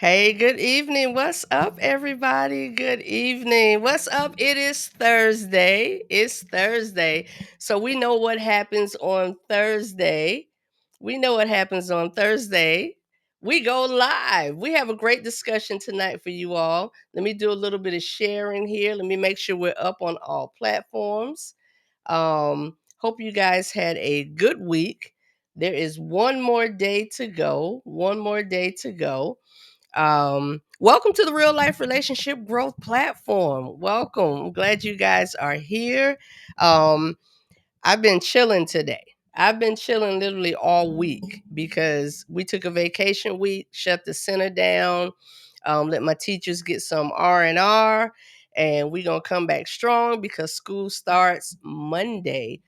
Hey, good evening. What's up, everybody? Good evening. What's up? It is Thursday. It's Thursday. So we know what happens on Thursday. We know what happens on Thursday. We go live. We have a great discussion tonight for you all. Let me do a little bit of sharing here. Let me make sure we're up on all platforms. Hope you guys had a good week. There is one more day to go. One more day to go. Welcome to the Real Life Relationship Growth Platform. Welcome. I'm glad you guys are here. Um, I've been chilling today. I've been chilling literally all week because we took a vacation week, shut the center down, let my teachers get some R&R, and we're gonna come back strong because school starts Monday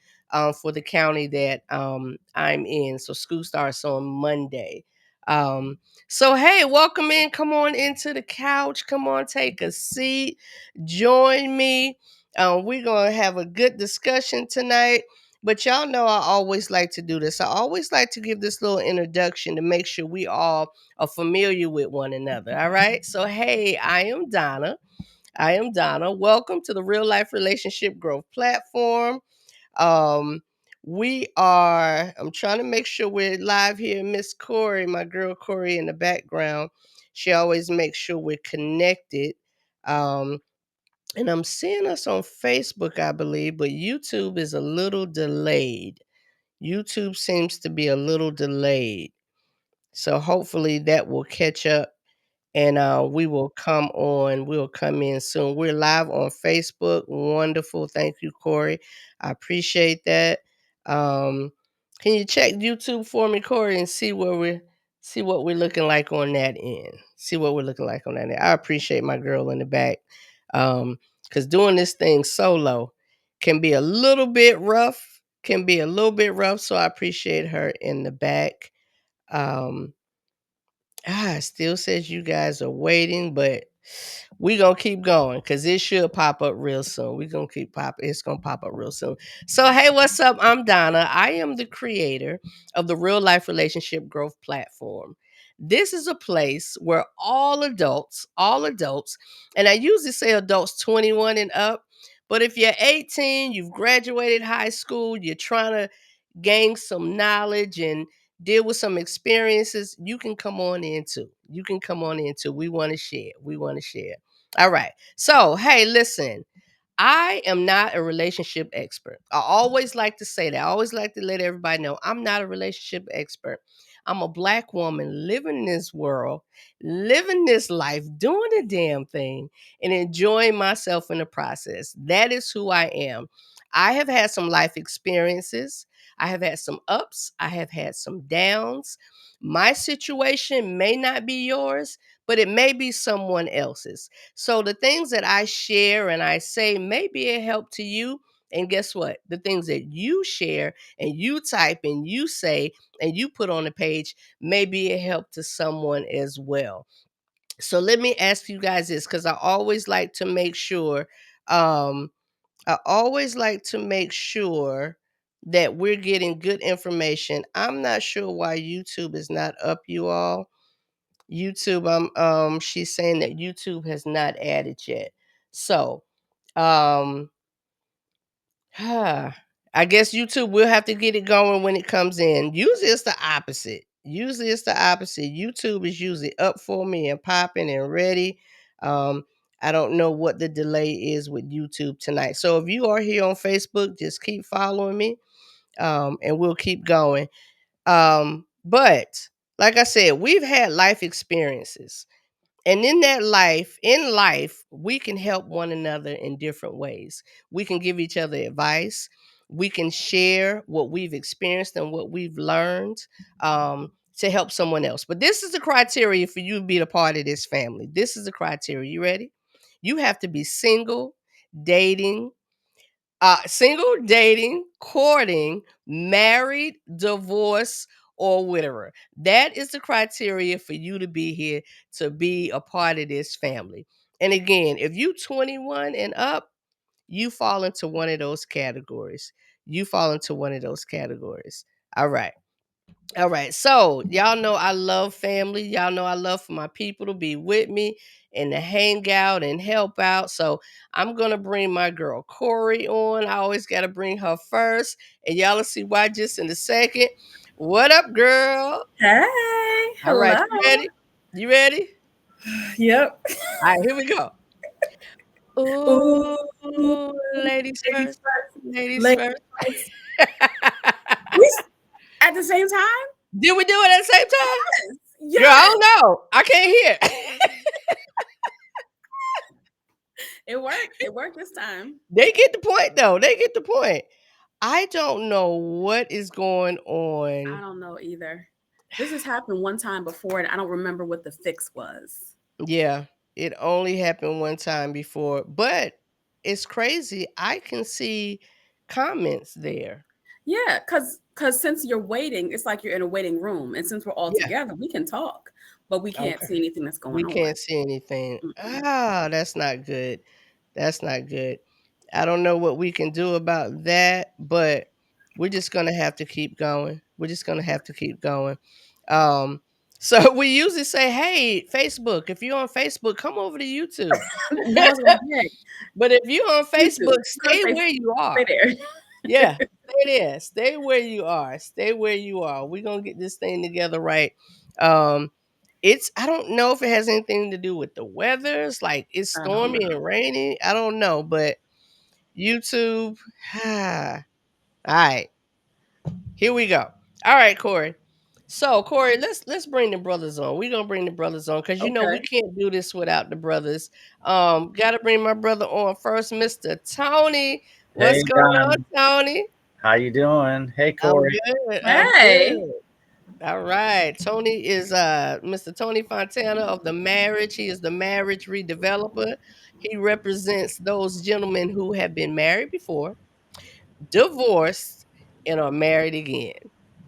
for the county that I'm in. So school starts on Monday. Um, so hey, welcome in. Come on into the couch. Come on, take a seat. Join me. We're gonna have a good discussion tonight. But y'all know I always like to do this. I always like to give this little introduction to make sure we all are familiar with one another. All right. So, hey, I am Donna. I am Donna. Welcome to the Real Life Relationship Growth Platform. Um, I'm trying to make sure we're live here. Miss Corey, my girl Corey in the background, she always makes sure we're connected. Um, and I'm seeing us on Facebook, I believe, but YouTube is a little delayed. YouTube seems to be a little delayed. So hopefully that will catch up and we'll come in soon. We're live on Facebook. Wonderful. Thank you, Corey. I appreciate that. Um, can you check YouTube for me, Corey, and see what we're looking like on that end? See what we're looking like on that end. I appreciate my girl in the back. Because doing this thing solo can be a little bit rough, So I appreciate her in the back. Um, it still says you guys are waiting, but we gonna keep going because it should pop up real soon. It's gonna pop up real soon. So hey, what's up? I'm Donna. I am the creator of the Real Life Relationship Growth Platform. This is a place where all adults, and I usually say adults 21 and up, but if you're 18, you've graduated high school, you're trying to gain some knowledge and deal with some experiences, you can come on in too. You can come on in too. We want to share. We want to share. All right. So, hey, listen, I am not a relationship expert. I always like to say that. I always like to let everybody know I'm not a relationship expert. I'm a black woman living in this world, living this life, doing the damn thing, and enjoying myself in the process. That is who I am. I have had some life experiences. I have had some ups. I have had some downs. My situation may not be yours, but it may be someone else's. So the things that I share and I say may be a help to you. And guess what? The things that you share and you type and you say and you put on the page may be a help to someone as well. So let me ask you guys this because um, I always like to make sure that we're getting good information. I'm not sure why YouTube is not up, you all. She's saying that YouTube has not added yet. So, um, I guess YouTube will have to get it going when it comes in. Usually it's the opposite. YouTube is usually up for me and popping and ready. Um, I don't know what the delay is with YouTube tonight. So if you are here on Facebook, just keep following me, and we'll keep going. But like I said, we've had life experiences. And in life, we can help one another in different ways. We can give each other advice. We can share what we've experienced and what we've learned to help someone else. But this is the criteria for you to be a part of this family. This is the criteria. You ready? You have to be dating, single, dating, courting, married, divorced, or widower. That is the criteria for you to be here to be a part of this family. And again, if you 21 and up, you fall into one of those categories. You fall into one of those categories. All right. All right. So, y'all know I love family. Y'all know I love for my people to be with me and to hang out and help out. So, I'm going to bring my girl Corey on. I always got to bring her first. And y'all will see why just in a second. What up, girl? Hey, All right. hello. You ready? You ready? Yep. All right. Here we go. Ooh, Ooh, ladies ladies first. first. Ladies Ladies first. first. We at the same time? Did we do it at the same time? Girl, I Yes. don't know. I can't hear. It worked. It worked this time. They get the point though. They get the point. I don't know what is going I on. don't know either. This has happened one time before, and I don't remember what the fix was. Yeah, it only happened one time before, but it's crazy. I can see comments there. Yeah, because since you're waiting, it's like you're in a waiting room, and since we're all Yeah. together, we can talk, but we can't Okay. see anything that's going We on. can't see anything. Mm-mm. Ah, that's not good. That's not good. I don't know what we can do about that, but we're just gonna have to keep going. We're just gonna have to keep going. Um, so we usually say, "Hey, Facebook, if you're on Facebook, come over to YouTube." That was gonna be it. But if you're on YouTube. Facebook, Go to stay Facebook. where you Stay are. there. Yeah, stay there. Stay where you are. Stay where you are. We're gonna get this thing together right. Um, it's I don't know if it has anything to do with the weather. It's like it's I don't stormy and know. rainy. I don't know, but YouTube. Ah, all right, here we go. All right, Corey. So Corey, let's bring the brothers on. We're gonna bring the brothers on because you know we Okay. can't do this without the brothers. Gotta bring my brother on first, Mr. Tony. What's Hey going on, Don, Tony? how you doing? Hey I'm Corey. good. I'm Hey. good. All right. Tony is Mr. Tony Fontana of the Marriage. He is the marriage redeveloper. He represents those gentlemen who have been married before, divorced, and are married again.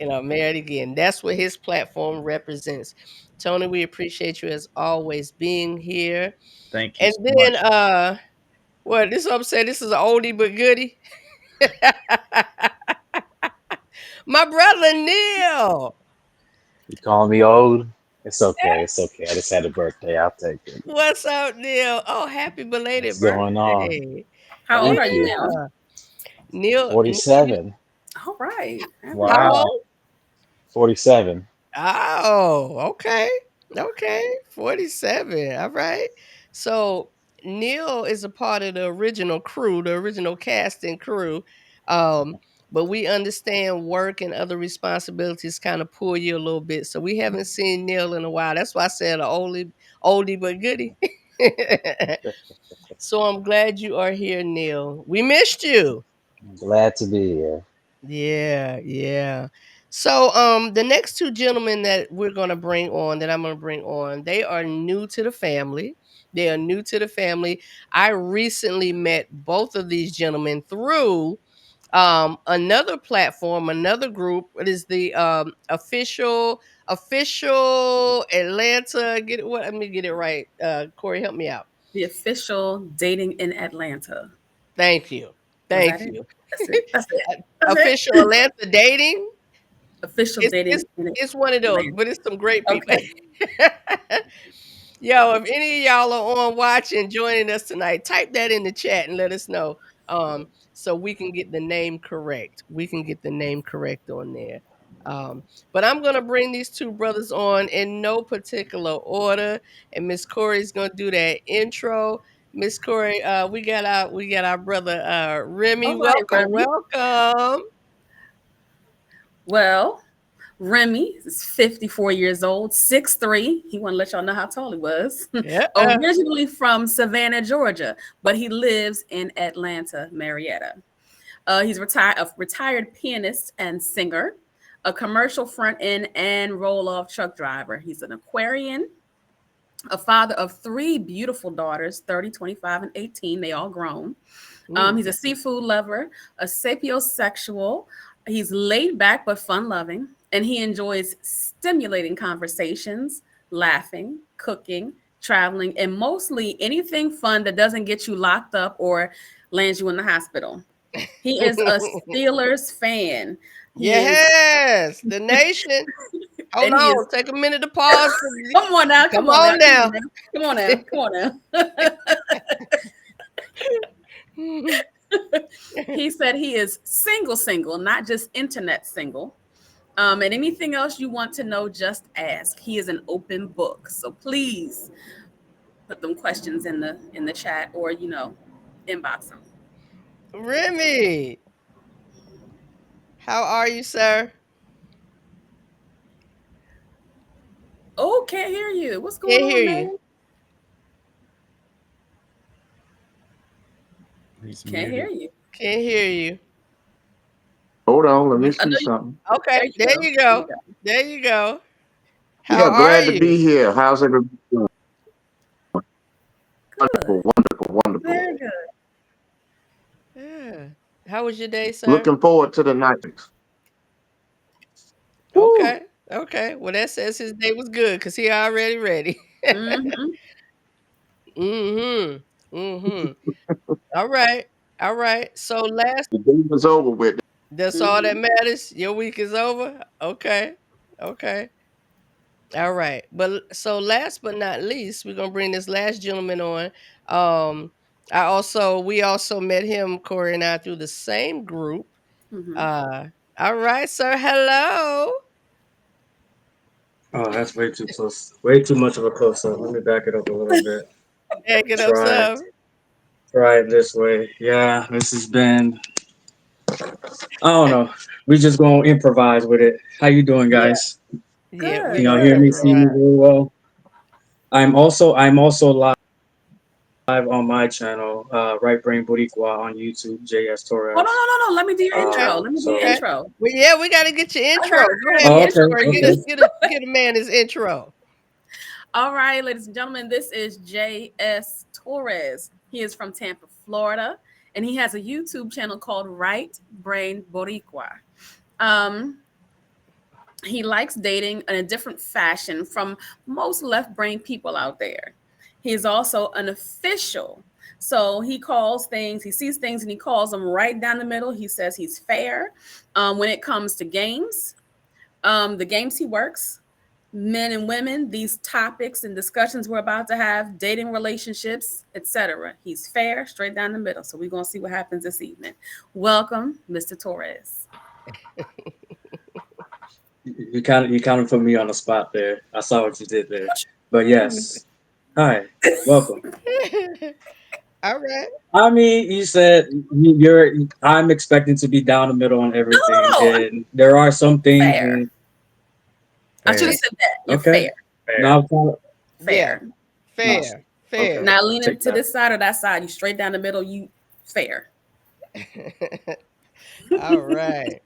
And are married again. That's what his platform represents. Tony, we appreciate you as always being here. Thank you And so then much. what this what I'm saying, this is an oldie but goodie. My brother Neil. You call me old? It's okay. It's okay. I just had a birthday. I'll take it. What's up, Neil? Oh, happy belated What's going on? birthday. How old Thank are you you. now? Yeah. Neil, 47. All right. Happy how birthday. Wow. old? 47. Oh, okay. Okay. 47. All right. So Neil is a part of the original crew, the original casting crew. Um, but we understand work and other responsibilities kind of pull you a little bit. So we haven't seen Neil in a while. That's why I said a oldie but goodie. So I'm glad you are here, Neil. We missed you. I'm glad to be here. Yeah, yeah. So the next two gentlemen that we're gonna bring on, that I'm gonna bring on, they are new to the family. They are new to the family. I recently met both of these gentlemen through another platform, another group. It is the official Atlanta. Get it what let me get it right. Corey, help me out. The official dating in Atlanta. Thank you. Was that Thank it? you. That's it. That's it. That's Official it. Atlanta dating. Official It's dating it's in it's one of those, Atlanta. but it's some great people. Okay. Yo, if any of y'all are on watching, joining us tonight, type that in the chat and let us know. So we can get the name correct. We can get the name correct on there. But I'm gonna bring these two brothers on in no particular order, and Miss Corey's gonna do that intro. Miss Corey, we got our brother Remy. All right, Welcome, Remy. welcome. Well, Remy is 54 years old, 6'3". He want to let y'all know how tall he was. Yeah. Originally from Savannah, Georgia, but he lives in Atlanta, Marietta. He's a retired pianist and singer, a commercial front end and roll off truck driver. He's an Aquarian, a father of three beautiful daughters, 30, 25, and 18. They all grown. Ooh. He's a seafood lover, a sapiosexual. He's laid back but fun loving, and he enjoys stimulating conversations, laughing, cooking, traveling, and mostly anything fun that doesn't get you locked up or lands you in the hospital. He is a Steelers fan. He is, Yes, the nation. Hold and he is. on, take a minute to pause. Come on now, Come come on now, on now. come on now, come on now. He said he is single, not just internet single. And anything else you want to know, just ask. He is an open book, so please put them questions in the chat, or inbox them. Remy, how are you, sir? Oh, can't hear you. What's going Can't hear on, you. man? He's Can't hear you. Can't hear you. Hold on, let me I know see something. Okay, there you go. There you go. How Yeah, are glad to be you? here. How's everybody doing? Good. Wonderful. Very good. Yeah. How was your day, sir? Looking forward to the night. Woo. Okay. Okay. Well, that says his day was good because he already ready. Mm-hmm. Mm-hmm. Mm-hmm. All right. All right. So last The day was over with. that's all that Mm-hmm. matters. Your week is over. Okay. Okay. All right. But so last but not least, we're gonna bring this last gentleman on. We also met him, Corey and I, through the same group. Mm-hmm. All right, sir. Hello. Oh, that's way too close. Way too much of a close up. Let me back it up a little bit. Hey, get up, Try sir. try it this way. Yeah, this has been I don't know. We just gonna improvise with it. How you doing, Yeah. guys? Yeah, Good, we're Can y'all gonna hear good. me, see me improvise. very well? I'm also live on my channel, Right Brain Boricua on YouTube, JS Oh, no, Torres. no, no, no. Let me do your Okay. intro. Let me do your Okay. So intro. Well, yeah, we gotta get your I intro. gotta Go do ahead, the oh, Mr. intro Corey. for Get okay. you. a man his intro. All right, ladies and gentlemen, this is J.S. Torres. He is from Tampa, Florida, and he has a YouTube channel called Right Brain Boricua. He likes dating in a different fashion from most left brain people out there. He is also an official. So he calls things, he sees things and he calls them right down the middle. He says he's fair when it comes to games, the games he works, men and women, these topics and discussions we're about to have, dating relationships, etc. He's fair, straight down the middle. So we're going to see what happens this evening. Welcome, Mr. Torres. You kind of put me on the spot there. I saw what you did there. But yes. Hi. Welcome. All right. I mean, you said you're. I'm expecting to be down the middle on No, everything, no, no. and there are some things. Fair. I should have said that. You're Okay. fair. Now, Yeah. Fair. Fair. Fair. Not leaning Take to that. this side or that side. You straight down the middle. You fair. All right.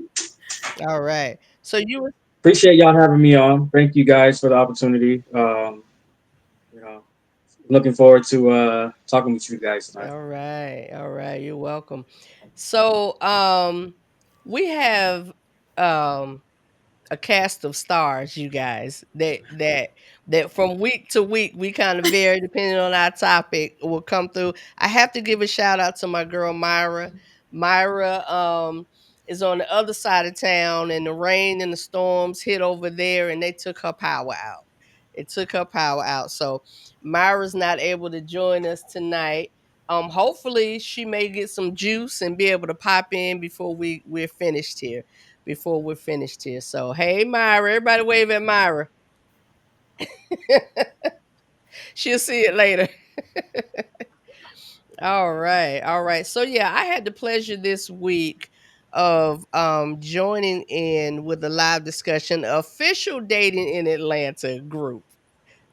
All right. So you were Appreciate y'all having me on. Thank you guys for the opportunity. You know, looking forward to talking with you guys tonight. all right. All right. You're welcome. So we have um a cast of stars, you guys, that from week to week we kind of vary depending on our topic will come through. I have to give a shout out to my girl Myra. Myra is on the other side of town and the rain and the storms hit over there and they took her power out. It took her power out. So Myra's not able to join us tonight. Hopefully she may get some juice and be able to pop in before we're finished here before we're finished here. So, hey, Myra, everybody wave at Myra. She'll see it later. All right. All right. So, yeah, I had the pleasure this week of joining in with a live discussion, official dating in Atlanta group.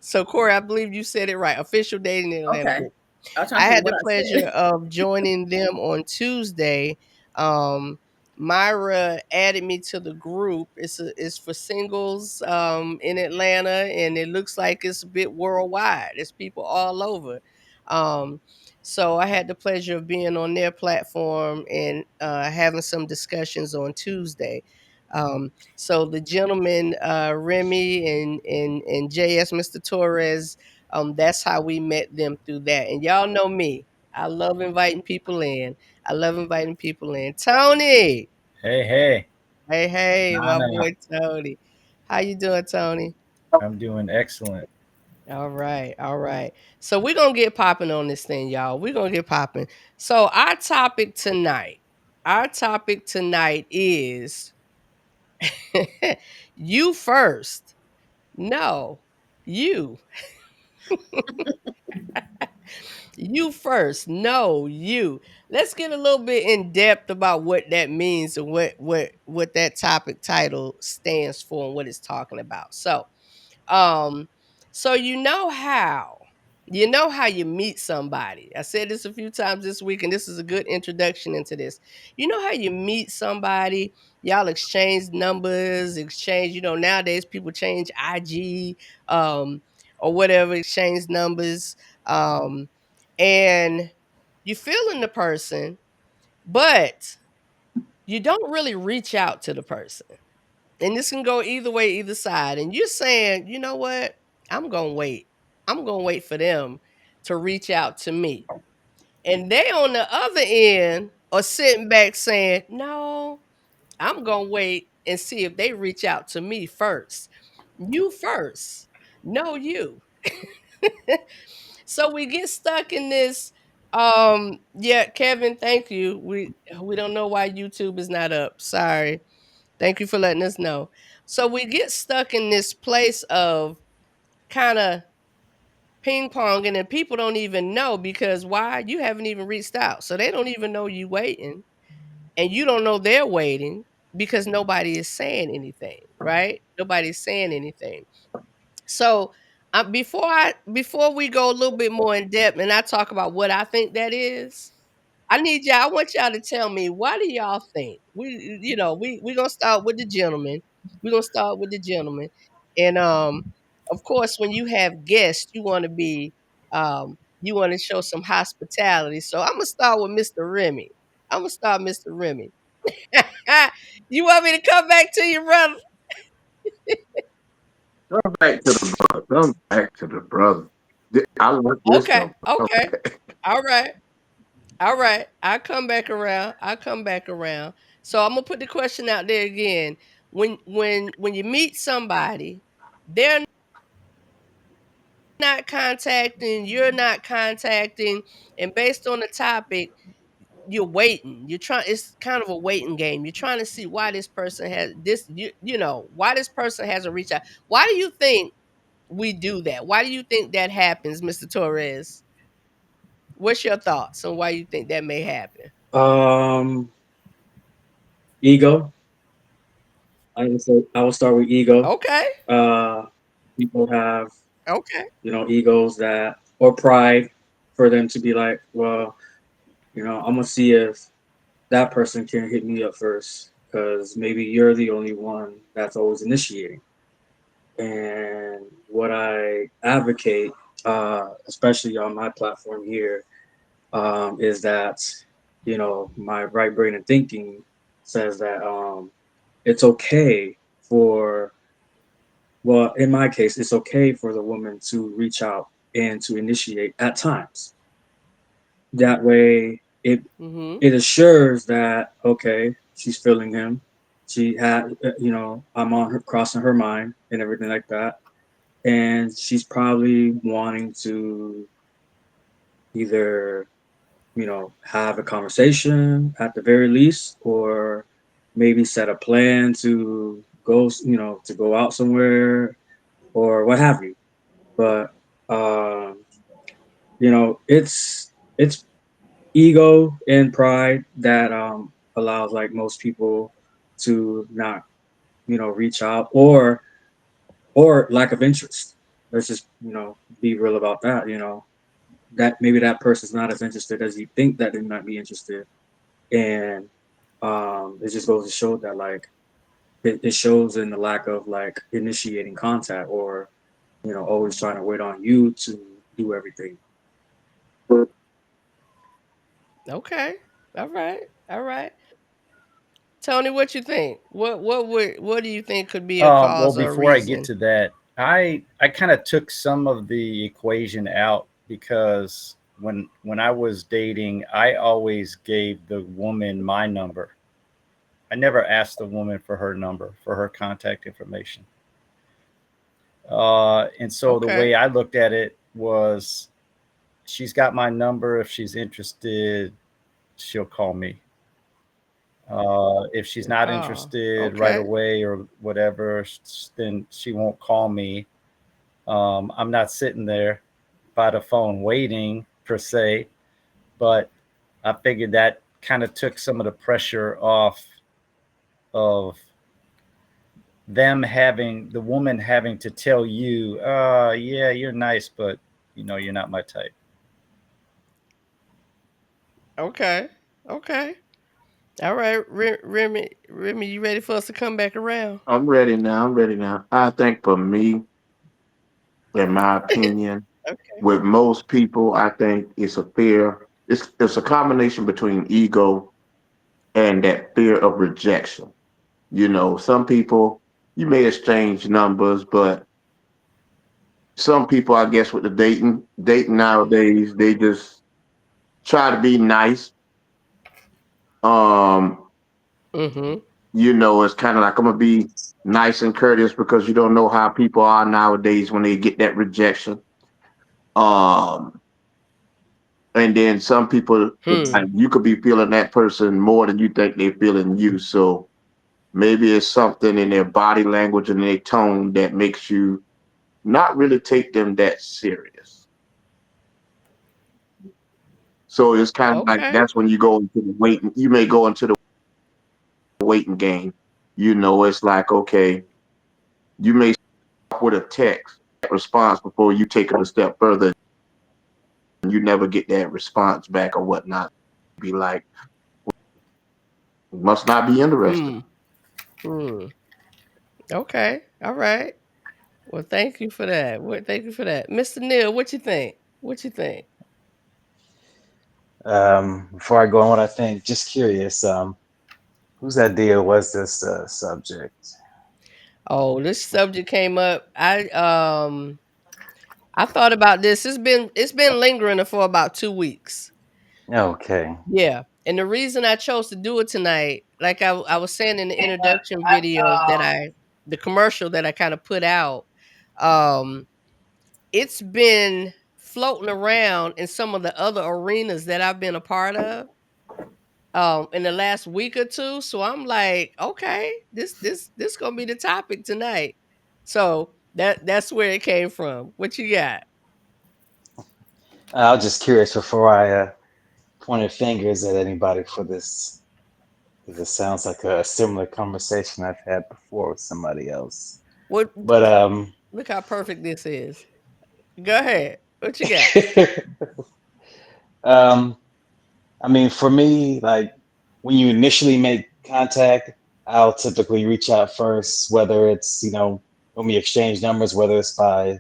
So, Corey, I believe you said it right. Official dating in Atlanta Okay. group. I was trying I to think had what the I pleasure said. of joining them on Tuesday. Myra added me to the group. It's for singles in Atlanta, and it looks like it's a bit worldwide. There's people all over. Um, so I had the pleasure of being on their platform and having some discussions on Tuesday. So the gentleman Remy and JS Mr. Torres, that's how we met them through that. And y'all know me. I love inviting people in. I love inviting people in. Tony. Hey, hey. Hey, my Nana, boy Tony. How you doing, Tony? I'm doing excellent. All right, all right. So we're gonna get popping on this thing, y'all. We're gonna get popping. So our topic tonight is you first. No, you. You first. No, you. Let's get a little bit in depth about what that means and what that topic title stands for and what it's talking about. Um, so you know how you meet somebody. I said this a few times this week, and this is a good introduction into this. You know how you meet somebody, y'all exchange numbers, nowadays people change IG, or whatever, exchange numbers. Um, and you feeling the person, but you don't really reach out to the person. And this can go either way, either side. And you're saying, you know what? I'm going to wait. I'm going to wait for them to reach out to me. And they on the other end are sitting back saying, no, I'm going to wait and see if they reach out to me first. You first. No, you. So we get stuck in this. Yeah, Kevin, thank you. We don't know why YouTube is not up. Sorry. Thank you for letting us know. So we get stuck in this place of kind of ping ponging, and people don't even know because why? You haven't even reached out. So they don't even know you waiting, and you don't know they're waiting because nobody is saying anything, right? Nobody's saying anything. So before we go a little bit more in depth and I talk about what I think that is, I want y'all to tell me, why do y'all think? We gonna start with the gentleman. We're gonna start with the gentleman. And of course when you have guests, you wanna show some hospitality. So I'm gonna start with Mr. Remy. I'm gonna start Mr. Remy. You want me to come back to you, brother? Come back to the brother. Come back to the brother. I like this Okay, one. okay. All right. All right. I'll come back around. I'll come back around. So I'm gonna put the question out there again. When you meet somebody, they're not contacting, you're not contacting, and based on the topic, you're waiting. You're trying it's kind of a waiting game. You're trying to see why this person has this why this person hasn't reached out. Why do you think we do that? Why do you think that happens, Mr. Torres? What's your thoughts on why you think that may happen? Um, ego. I will start with ego. Okay. People have Okay. egos that or pride for them to be like, well, I'm gonna see if that person can hit me up first because maybe you're the only one that's always initiating. And what I advocate, especially on my platform here, is that my right brain and thinking says that it's okay for well, in my case, it's okay for the woman to reach out and to initiate at times. That way, Mhm. it assures that okay, she's feeling him. She had, I'm on her crossing her mind and everything like that, and she's probably wanting to either have a conversation at the very least, or maybe set a plan to go, to go out somewhere or what have you. But um, it's ego and pride that allows like most people to not reach out, or lack of interest. Let's just be real about that. That maybe that person's not as interested as you think that they might be interested, and it just goes to show that like it shows in the lack of like initiating contact, or always trying to wait on you to do everything. Okay. All right. All right. Tony, what you think? What do you think could be a Well, cause or a before I get reason? to that, I kind of took some of the equation out because when I was dating, I always gave the woman my number. I never asked the woman for her number, for her contact information. And so the Okay. way I looked at it was, she's got my number. If she's interested, she'll call me. If she's not Oh, interested right okay. away or whatever, then she won't call me. I'm not sitting there by the phone waiting per se, but I figured that kind of took some of the pressure off of the woman having to tell you, yeah, you're nice, but you're not my type. Okay. Okay. All right, Remy, you ready for us to come back around? I'm ready now. I'm ready now. I think for me, in my opinion, Okay. with most people, I think it's a fear. It's a combination between ego and that fear of rejection. Some people you may exchange numbers, but some people, I guess, with the dating nowadays, they just try to be nice. Um, Mm-hmm. it's kind of like I'm gonna be nice and courteous because you don't know how people are nowadays when they get that rejection. Um, and then some people, like, Hmm. you could be feeling that person more than you think they're feeling you. So maybe it's something in their body language and their tone that makes you not really take them that serious. So it's kind of like Okay. that's when you go into the waiting. You may go into the waiting game. It's like, okay, you may start with a text response before you take it a step further. And you never get that response back or whatnot. Be like, must not be interested. Hmm. Hmm. Okay. All right. Well, thank you for that. Thank you for that, Mr. Neal. What you think? What you think? Before I go on, what I think, just curious, whose idea was this subject? Oh, this subject came up. I thought about this. It's been lingering for about 2 weeks. Okay. Yeah. And the reason I chose to do it tonight, like I was saying in the introduction video the commercial that I kind of put out, um, it's been floating around in some of the other arenas that I've been a part of in the last week or two. So I'm like, okay, this gonna be the topic tonight. So that's where it came from. What you got? I was just curious before I pointed fingers at anybody for this, because it sounds like a similar conversation I've had before with somebody else. What But look how perfect this is. Go ahead. What you got? um, I mean, for me, like when you initially make contact, I'll typically reach out first, whether it's, when we exchange numbers, whether it's by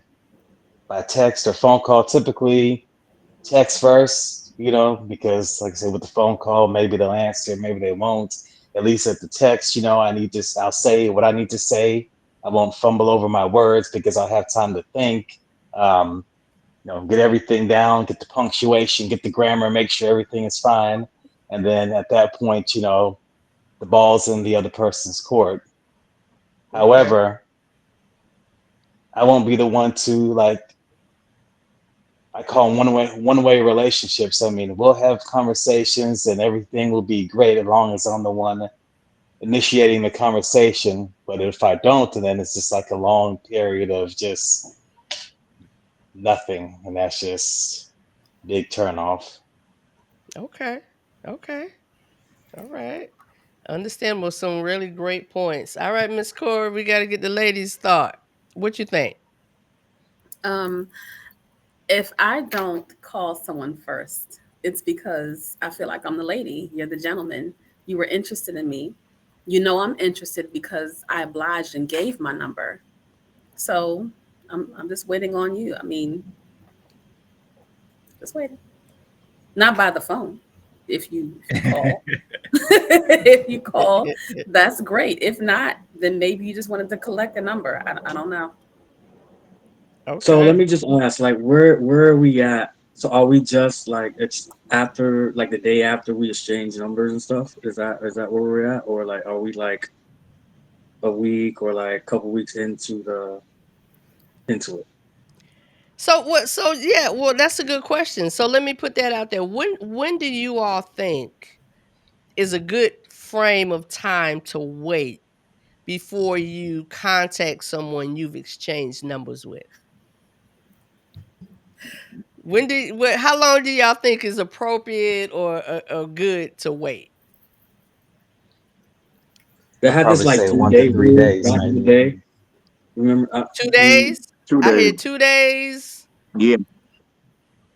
text or phone call. Typically, text first, because like I said, with the phone call, maybe they'll answer, maybe they won't. At least at the text, I'll say what I need to say. I won't fumble over my words because I'll have time to think. Um, get everything down, get the punctuation, get the grammar, make sure everything is fine. And then at that point, the ball's in the other person's court. Okay. However, I won't be the one to, like, I call them one way relationships. I mean, we'll have conversations and everything will be great as long as I'm the one initiating the conversation. But if I don't, then it's just like a long period of just nothing, and that's just big turn off. Okay. Okay. All right. Understandable. Some really great points. All right, Miss Corey, we got to get the ladies' thought. What you think? Um, if I don't call someone first, it's because I feel like I'm the lady, you're the gentleman. You were interested in me. You know I'm interested because I obliged and gave my number. So I'm just waiting on you. I mean, just waiting. Not by the phone. If you call. If you call, that's great. If not, then maybe you just wanted to collect a number. I don't know. So let Okay. me just ask, like, where are we at So are we just like it's after like the day after we exchange numbers and stuff? Is that where we're at, or like are we like a week or like a couple weeks into it? So what? So yeah, well, that's a good question. So let me put that out there. When do you all think is a good frame of time to wait before you contact someone you've exchanged numbers with? How long do y'all think is appropriate or good to wait? They I'd had this probably like say three one to day three rule days, back in the maybe. day. Remember? 2 days? 2 I hear days. 2 days. Yeah.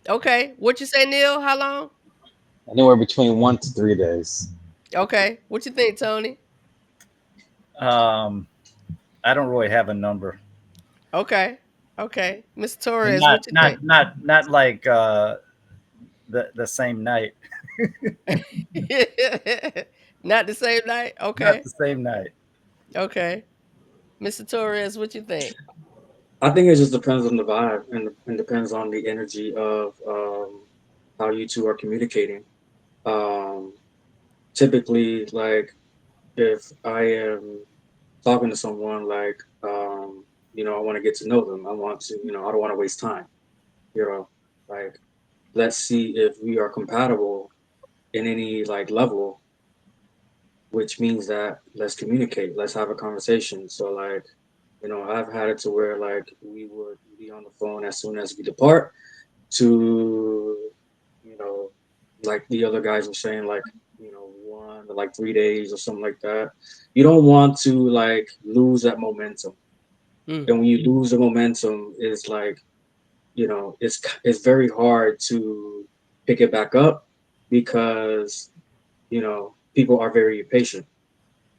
Okay. What you say, Neil? How long? Anywhere between 1 to 3 days. Okay. What you think, Tony? I don't really have a number, Okay. Okay. Mr. and Torres, not what you think? not not not like the same night, Not the same night? not Okay. the same night. Okay. Mr. Torres, what you think? I think it just depends on the vibe and depends on the energy of how you two are communicating. Um, Typically, like if I am talking to someone, like I want to get to know them. I want to, I don't want to waste time. You know, like let's see if we are compatible in any like level, which means that let's communicate, let's have a conversation. So like, I've had it to where like we would be on the phone as soon as we depart to, you know, like the other guys were saying, like, 1 to like 3 days or something like that. You don't want to like lose that momentum. Mm, And when you lose the momentum, it's like, it's very hard to pick it back up because, people are very impatient.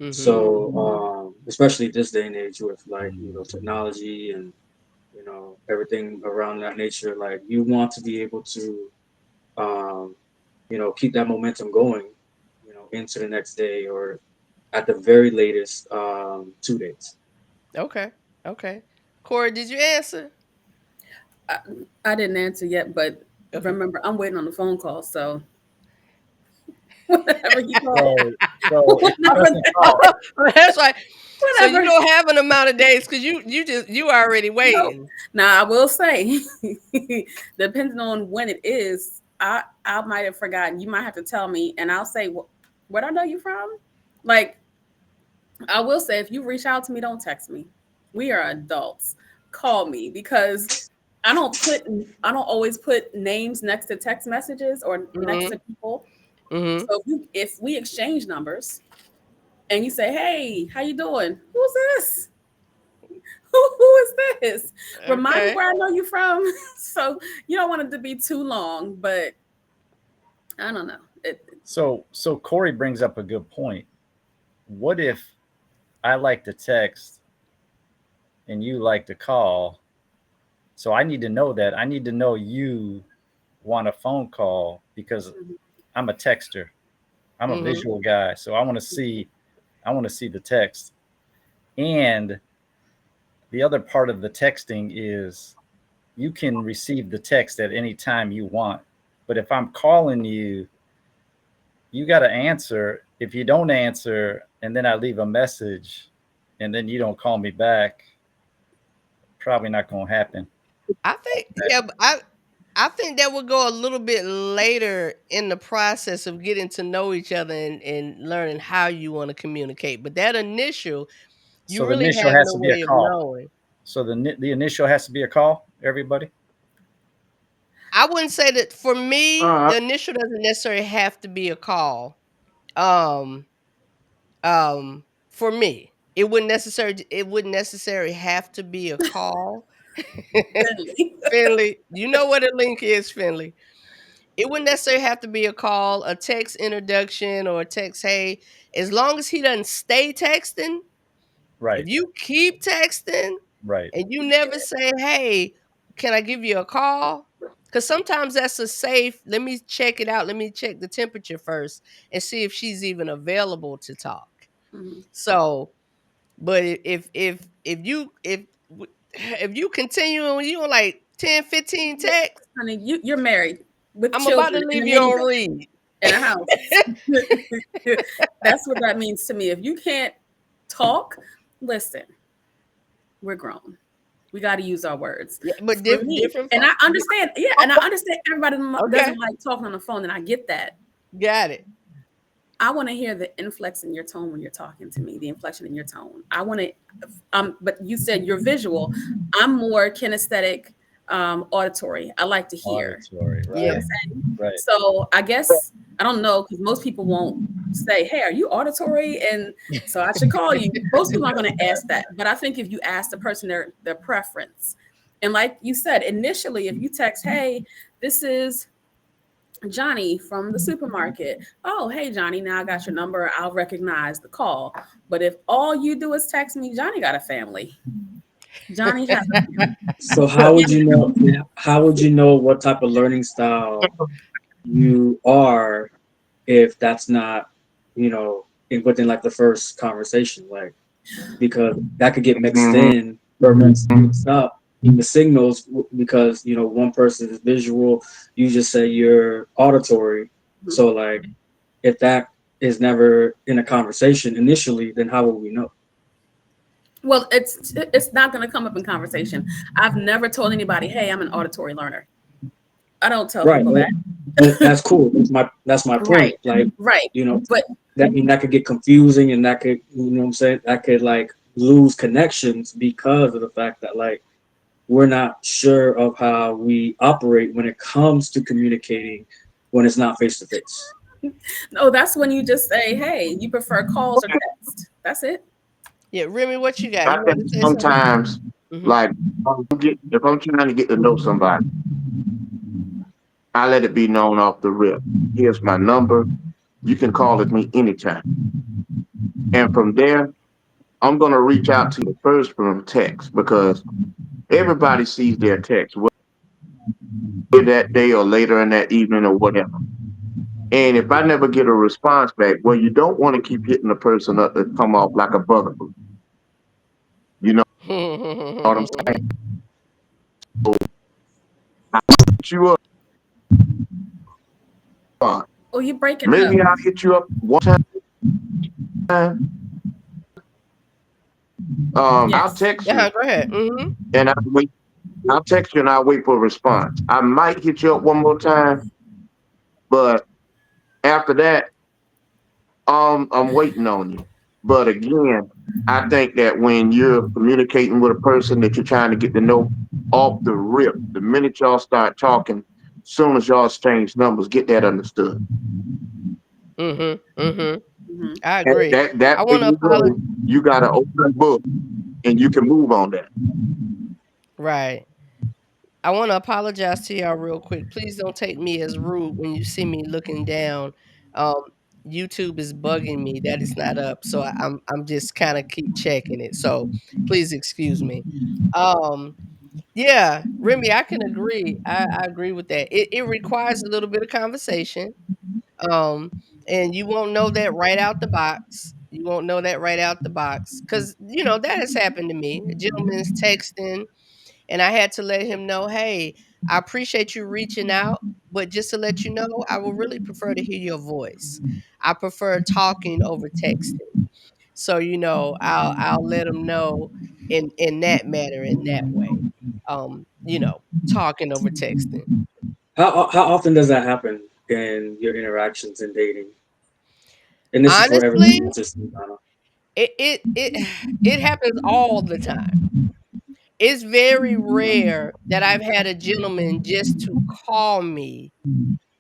mhm. So, especially this day and age with like, technology and, everything around that nature, like you want to be able to, um, keep that momentum going, into the next day or at the very latest, 2 days. Okay. Okay. Corey, did you answer? I, I didn't answer yet, but Okay. remember, I'm waiting on the phone call. So whatever you call, So if he whatever, doesn't call, That's right. So you whatever. don't have an amount of days because you already No. waiting. Now I will say, depending on when it is, I might have forgotten. You might have to tell me, and I'll say what I know you from. Like I will say, if you reach out to me, don't text me. We are adults. Call me because I don't always put names next to text messages or next Mhm. to people. Mhm. So if we exchange numbers and you say, "Hey, how you doing? Who's this? Who is this? Remind me Okay. where I know you from." So you don't want it to be too long, but I don't know. so Corey brings up a good point. What if I like to text and you like to call? So I need to know that. I need to know you want a phone call because I'm a texter. I'm a Mhm. visual guy, so I want to see the text. And the other part of the texting is you can receive the text at any time you want. But if I'm calling you, you got to answer. If you don't answer and then I leave a message and then you don't call me back, probably not going to happen. I think yeah, but I think that would go a little bit later in the process of getting to know each other and learning how you want to communicate. But that initial, you So the really initial have has no to be a way of call. knowing. So the initial has to be a call, everybody? I wouldn't say that for me, Uh, the initial doesn't necessarily have to be a call. Um, for me, it wouldn't necessarily have to be a call. Definitely. Finley, you know what a link is, Finley. It wouldn't necessarily have to be a call, a text introduction, or a text, hey, as long as he doesn't stay texting, if Right, you keep texting right. and you never say, hey, can I give you a call? Because sometimes that's a safe, let me check it out. Let me check the temperature first and see if she's even available to talk. Mhm. So, but if you if w- if you continue and you don't like 10, 15 texts. Honey, you're married with I'm about to children leave and a you on minivan read. in a house. That's what that means to me. If you can't talk, listen, we're grown. We got to use our words. Yeah, but For me, different. and I understand. Yeah, and I understand everybody Okay. doesn't like talking on the phone, and I get that. Got it. I want to hear the inflex in your tone when you're talking to me, the inflection in your tone. I want to, but you said you're visual. I'm more kinesthetic, auditory. I like to hear. Auditory, right? Yeah. Right. So I guess, I don't know, because most people won't say, hey, are you auditory? And so I should call you. Most people aren't going to ask that. But I think if you ask the person their preference, and like you said, initially, if you text, hey, this is Johnny from the supermarket. Oh, hey, Johnny, now I got your number. I'll recognize the call. But if all you do is text me, Johnny got a family. Johnny has a family. So how would you know? How would you know what type of learning style you are if that's not, within like the first conversation, like, because that could get mixed in or mixed up in the signals because one person is visual, you just say you're auditory. So like, if that is never in a conversation initially, then how will we know? Well, it's not going to come up in conversation. I've never told anybody, hey, I'm an auditory learner. I don't tell people that. That's cool. That's my point. Right. Like, right. But that could get confusing, and that could, what I'm saying, that could like lose connections because of the fact that like we're not sure of how we operate when it comes to communicating when it's not face to face. No, that's when you just say, hey, you prefer calls or text. That's it. Yeah, Remy, what you got? I think sometimes, like, if I'm trying to get to know somebody, I let it be known off the rip. Here's my number. You can call at me anytime. And from there, I'm going to reach out to you first from text because everybody sees their text, whether that day or later in that evening or whatever. And if I never get a response back, well, you don't want to keep hitting the person up to come off like a bugaboo. You know what I'm saying? So I'll hit you up. Oh, you breaking Maybe up. I'll hit you up one time. I'll text you. Yeah, go ahead. And I'll wait. I'll text you and I'll wait for a response. I might hit you up one more time, but after that, I'm waiting on you. But again, I think that when you're communicating with a person that you're trying to get to know off the rip, the minute y'all start talking, soon as y'all exchange numbers, get that understood. I agree. That I want to apologize. You got an open book, and you can move on that. Right. I want to apologize to y'all real quick. Please don't take me as rude when you see me looking down. YouTube is bugging me that it's not up, so I'm just kind of keep checking it. So please excuse me. Yeah, Remy, I can agree. I agree with that. It requires a little bit of conversation. And you won't know that right out the box. You won't know that right out the box because that has happened to me. A gentleman's texting, and I had to let him know, hey, I appreciate you reaching out, but just to let you know, I would really prefer to hear your voice. I prefer talking over texting. So I'll let him know in that manner, in that way. Talking over texting. How often does that happen in your interactions in dating? And this is for Honestly, everyone, not just Donna. it happens all the time. It's very rare that I've had a gentleman just to call me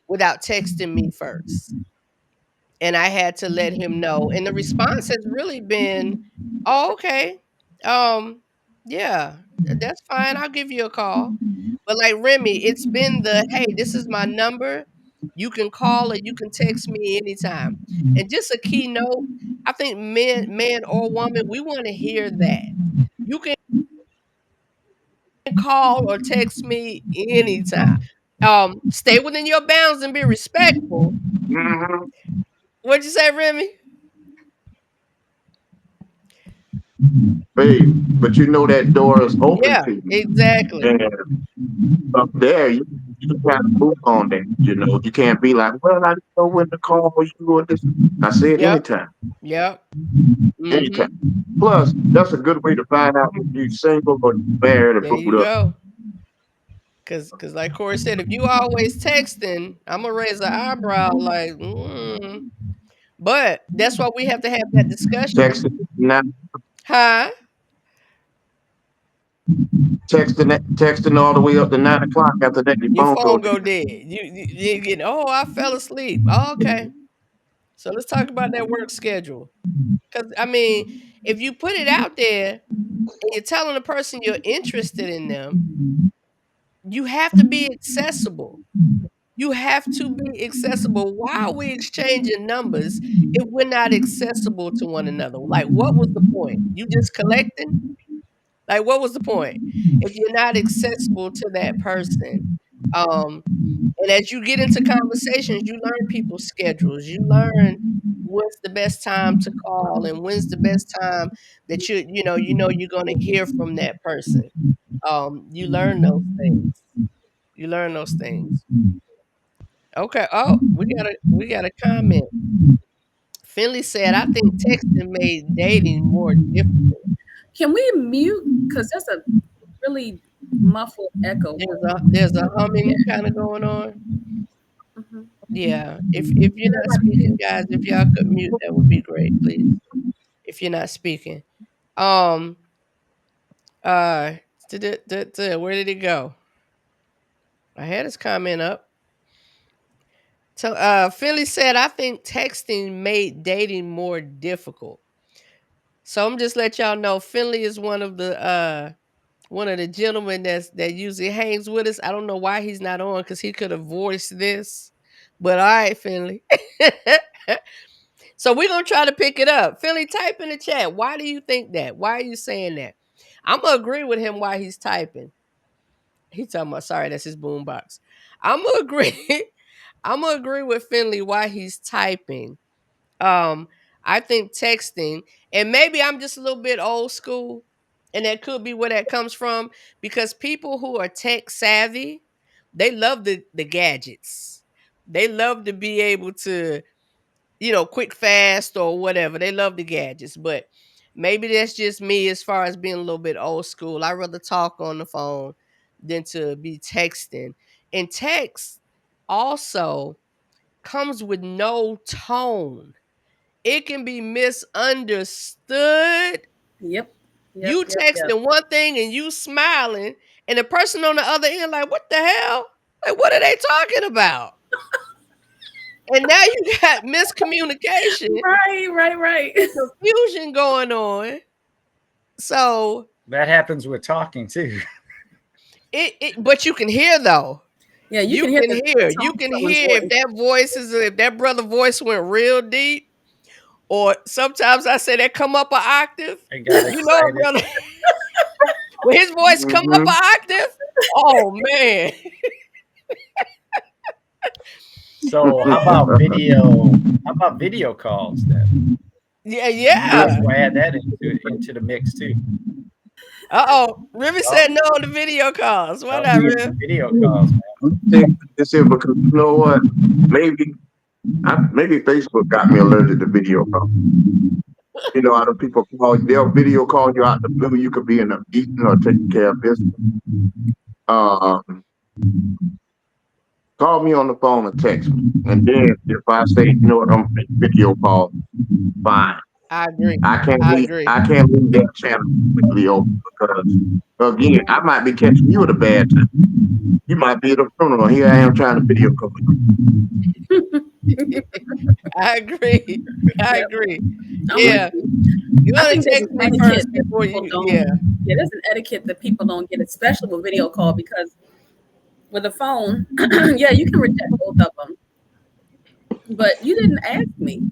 without texting me first. And I had to let him know. And the response has really been, "Oh, okay. Yeah, that's fine. I'll give you a call." But like Remy, it's been hey, this is my number. You can call or you can text me anytime. And just a keynote, I think man or woman, we want to hear that. You can call or text me anytime. Stay within your bounds and be respectful. What'd you say, Remy? babe, but you know that door is open Yeah, to you. exactly. And up there, you got to move on that. You know, you can't be like, well, I didn't know when to call you or this. I said Yep, anytime, yep. anytime. Mm-hmm. Plus, that's a good way to find out if you're single or married or There you booed up. go. Cause like Corey said, if you always texting, I'm gonna raise an eyebrow like, but that's why we have to have that discussion. Texting now, Huh? texting all the way up to 9 o'clock. After that, your Your phone go phone dead. go dead. You get, oh, I fell asleep. Oh, okay. So let's talk about that work schedule. Cause I mean, if you put it out there and you're telling the person you're interested in them, you have to be accessible. You have to be accessible. Why are we exchanging numbers if we're not accessible to one another? Like, what was the point? You just collecting? Like, what was the point if you're not accessible to that person? Um, and as you get into conversations, you learn people's schedules. You learn when's the best time to call and when's the best time that you know you're gonna hear from that person. You learn those things. You learn those things. Okay. Oh, we got a comment. Finley said, "I think texting made dating more difficult." Can we mute? Because there's a really muffled echo. There's a humming kind of going on. Mhm. Yeah. If you're not speaking, guys, if y'all could mute, that would be great, please. If you're not speaking. Um. Uh. Where did it go? I had his comment up. So, Finley said, "I think texting made dating more difficult." So I'm just let y'all know, Finley is one of the gentlemen that usually hangs with us. I don't know why he's not on because he could have voiced this. But all right, Finley. So we're gonna try to pick it up. Finley, type in the chat. Why do you think that? Why are you saying that? I'm gonna agree with him while he's typing. He's talking about sorry, that's his boombox. I'm gonna agree. I'm gonna agree with Finley why he's typing. Um, I think texting, and maybe I'm just a little bit old school, and that could be where that comes from because people who are tech savvy, they love the gadgets. They love to be able to, quick fast or whatever. They love the gadgets, but maybe that's just me as far as being a little bit old school. I rather talk on the phone than to be texting. And text also comes with no tone. It can be misunderstood. Yep. You Yep. Yep. Yep. texting one thing and you smiling, and the person on the other end like, what the hell? Like, what are they talking about? And now you got miscommunication Right. and confusion going on. So That happens with talking too. but you can hear though. Yeah, you You can hear can the hear. tone You of can someone's hear voice. if that brother voice went real deep, or sometimes I say that come up an octave. I got You know, excited. brother. When his voice come up Mhm. an octave, oh man. So how about video? How about video calls then? Yeah, You might as yeah. well add that into the mix too. Uh-oh. River Oh, said no on the video calls. Why oh, not, Riv? video calls, man. This here because you know what? Maybe Facebook got me allergic to video call. You know, other people they'll video call you out the blue. You could be in a meeting or taking care of business. Um, Call me on the phone or text me. And then if I say, you know what, I'm gonna make video call, fine. I agree. I can't I leave agree. I can't leave that channel completely open because again, I might be catching you at a bad time. You might be at a funeral. Here I am trying to video call you. I agree. I Yep. agree. I'm with Yeah. you. You I want to think there's text an me etiquette first that before people you, don't. yeah. Yeah, there's an etiquette that people don't get, especially with video call, because with a phone, yeah, you can reject both of them, but you didn't ask me.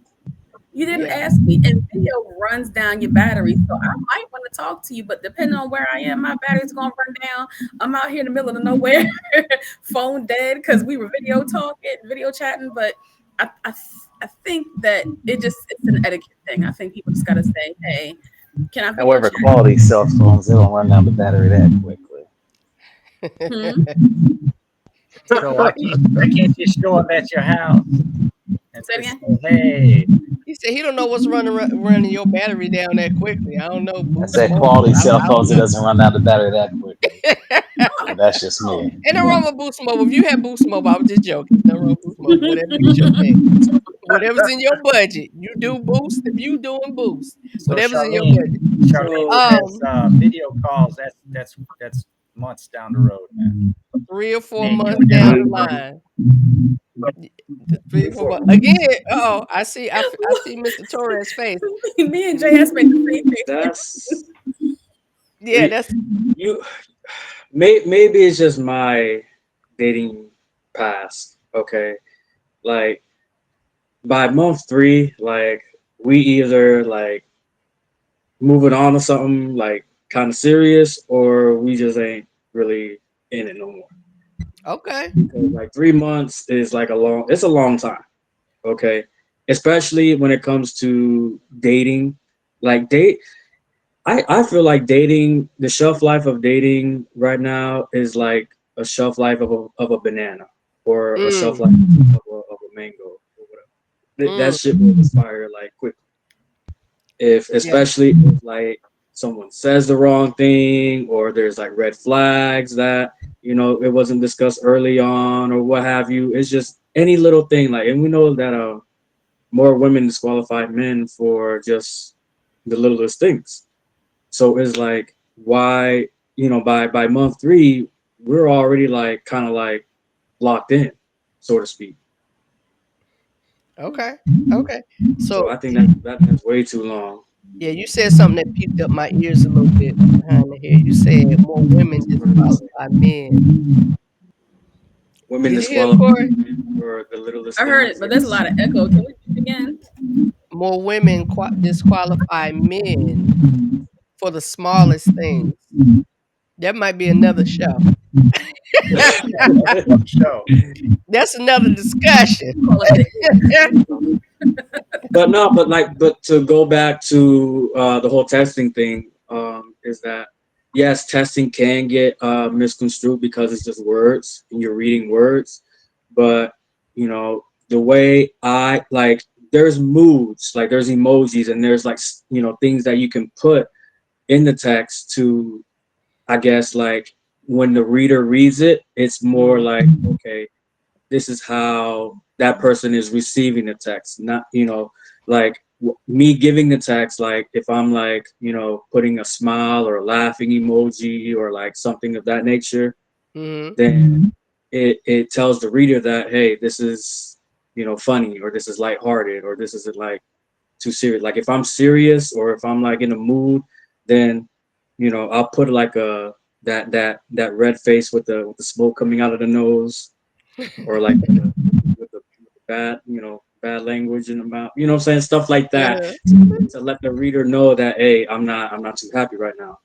You didn't Yeah. ask me, and video runs down your battery. So I might want to talk to you, but depending on where I am, my battery's gonna run down. I'm out here in the middle of nowhere, phone dead because we were video talking, video chatting. But I think that it's an etiquette thing. I think people just gotta say, hey, Can I? However, quality cell phones, they don't run down the battery that quickly. So I can't just show up at your house and Say it just again? say, hey, He said he don't know what's running your battery down that quickly. I don't know. I Boost said mobile. quality I cell don't phones, it know. doesn't run down the battery that quickly. No, But that's just no. me. Ain't no wrong with Boost Mobile. If you have Boost Mobile, I was just joking. No wrong with Boost Mobile. Whatever is your thing. Whatever's in your budget. You do Boost if you doing Boost. so Whatever's in your Charlene, budget. says video calls. That's months down the road, man. 3 or 4 Me and you months and your down the husband. line. 3 or 4 months. Again, I see Mr. Torres' face. Me and Jay has been the same thing. That's Yeah, that's you. Maybe it's just my dating past. Okay, like by month 3, like we either like moving on to something like kind of serious, or we just ain't really in it no more. okay. Because like 3 months is like it's a long time. Okay, especially when it comes to dating. Like I feel like dating, the shelf life of dating right now is like a shelf life of a banana, or a shelf life of a mango, or whatever. That shit will expire like quickly. Especially if like someone says the wrong thing, or there's like red flags that it wasn't discussed early on, or what have you. It's just any little thing, like, and we know that more women disqualify men for just the littlest things. So it's like, why, by month 3, we're already like kind of like locked in, so to speak. Okay. Okay. So So I think that's way too long. yeah, you said something that piqued up my ears a little bit behind the hair. You said more women disqualify men. Women Did you hear him, disqualify Corey? men for the littlest I heard it, things. but there's a lot of echo. Can we do it again? More women disqualify men for the smallest things. That might be another show. Show. That's another discussion. Call it But to go back to the whole testing thing, is that yes, testing can get misconstrued because it's just words and you're reading words, but the way I like, there's moods, like there's emojis, and there's like things that you can put in the text to, I guess, like when the reader reads it, it's more like, okay, this is how that person is receiving the text, not like me giving the text. Like if I'm like putting a smile or a laughing emoji or like something of that nature, then it tells the reader that, hey, this is funny, or this is lighthearted, or this isn't like too serious. Like if I'm serious, or if I'm like in a mood, then I'll put like that red face with the smoke coming out of the nose, or like with the bad bad language in the mouth, what I'm saying, stuff like that, to let the reader know that, hey, I'm not too happy right now.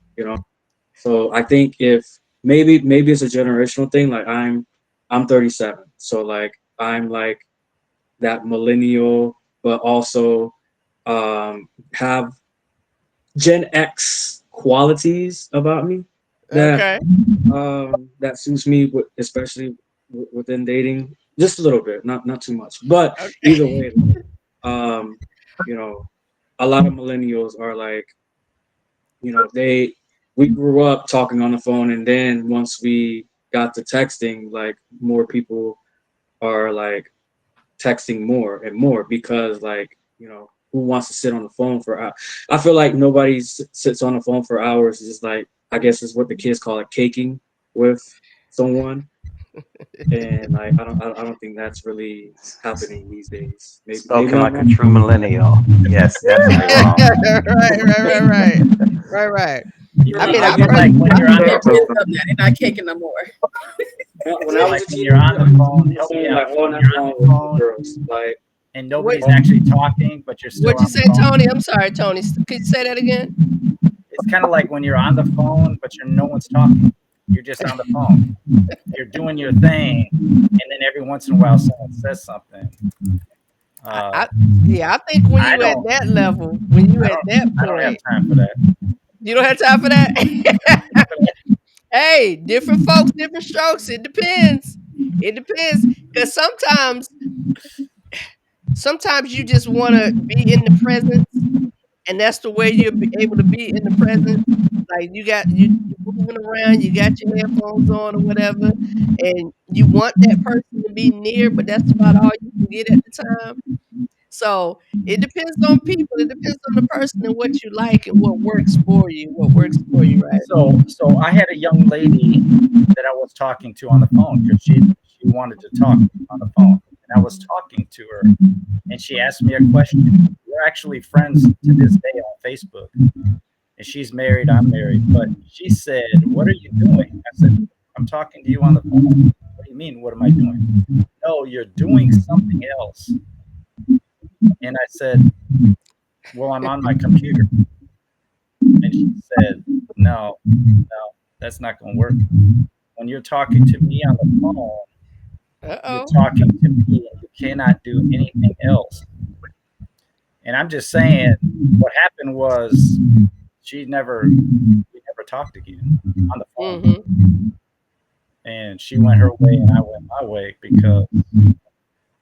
So I think if maybe it's a generational thing. Like I'm 37, so like I'm like that millennial, but also have Gen X qualities about me that that suits me, especially within dating, just a little bit, not too much. But either way, a lot of millennials are like, we grew up talking on the phone, and then once we got to texting, like more people are like texting more and more, because like who wants to sit on the phone for hours? I feel like nobody sits on the phone for hours. It's just like, I guess it's what the kids call it, caking with someone. And like I don't think that's really happening these days. Spoken like a true millennial. Yes, definitely wrong. Right. I mean, I get like when you're on the phone. They're not caking no more. When I was Like a when you're on the phone, help me out. like When on you're that on phone the phone, with girls, like and nobody's actually talking, but you're still What'd you on say, the phone. Tony? I'm sorry, Tony. Could you say that again? It's kind of like when you're on the phone, but no one's talking. You're just on the phone. You're doing your thing, and then every once in a while someone says something. Uh, Yeah, I think when I you at don't. that level, when you I at that don't. I don't have point, time for that. you don't have time for that. Hey, different folks, different strokes. It depends. It depends. Because sometimes you just want to be in the presence, and that's the way you'll be able to be in the presence. Like you're moving around, you got your headphones on or whatever, and you want that person to be near, but that's about all you can get at the time. So it depends on people. It depends on the person and what you like and what works for you. What works for you, right? So I had a young lady that I was talking to on the phone because she wanted to talk on the phone, and I was talking to her, and she asked me a question. We're actually friends to this day on Facebook, and she's married. I'm married, but she said, "What are you doing?" I said, "I'm talking to you on the phone." What do you mean? What am I doing? No, you're doing something else. And I said, "Well, I'm on my computer." And she said, "No, no, that's not going to work. When you're talking to me on the phone, you're Uh-oh. talking to me and you cannot do anything else." And I'm just saying, what happened was we never talked again on the phone. Mm-hmm. And she went her way and I went my way because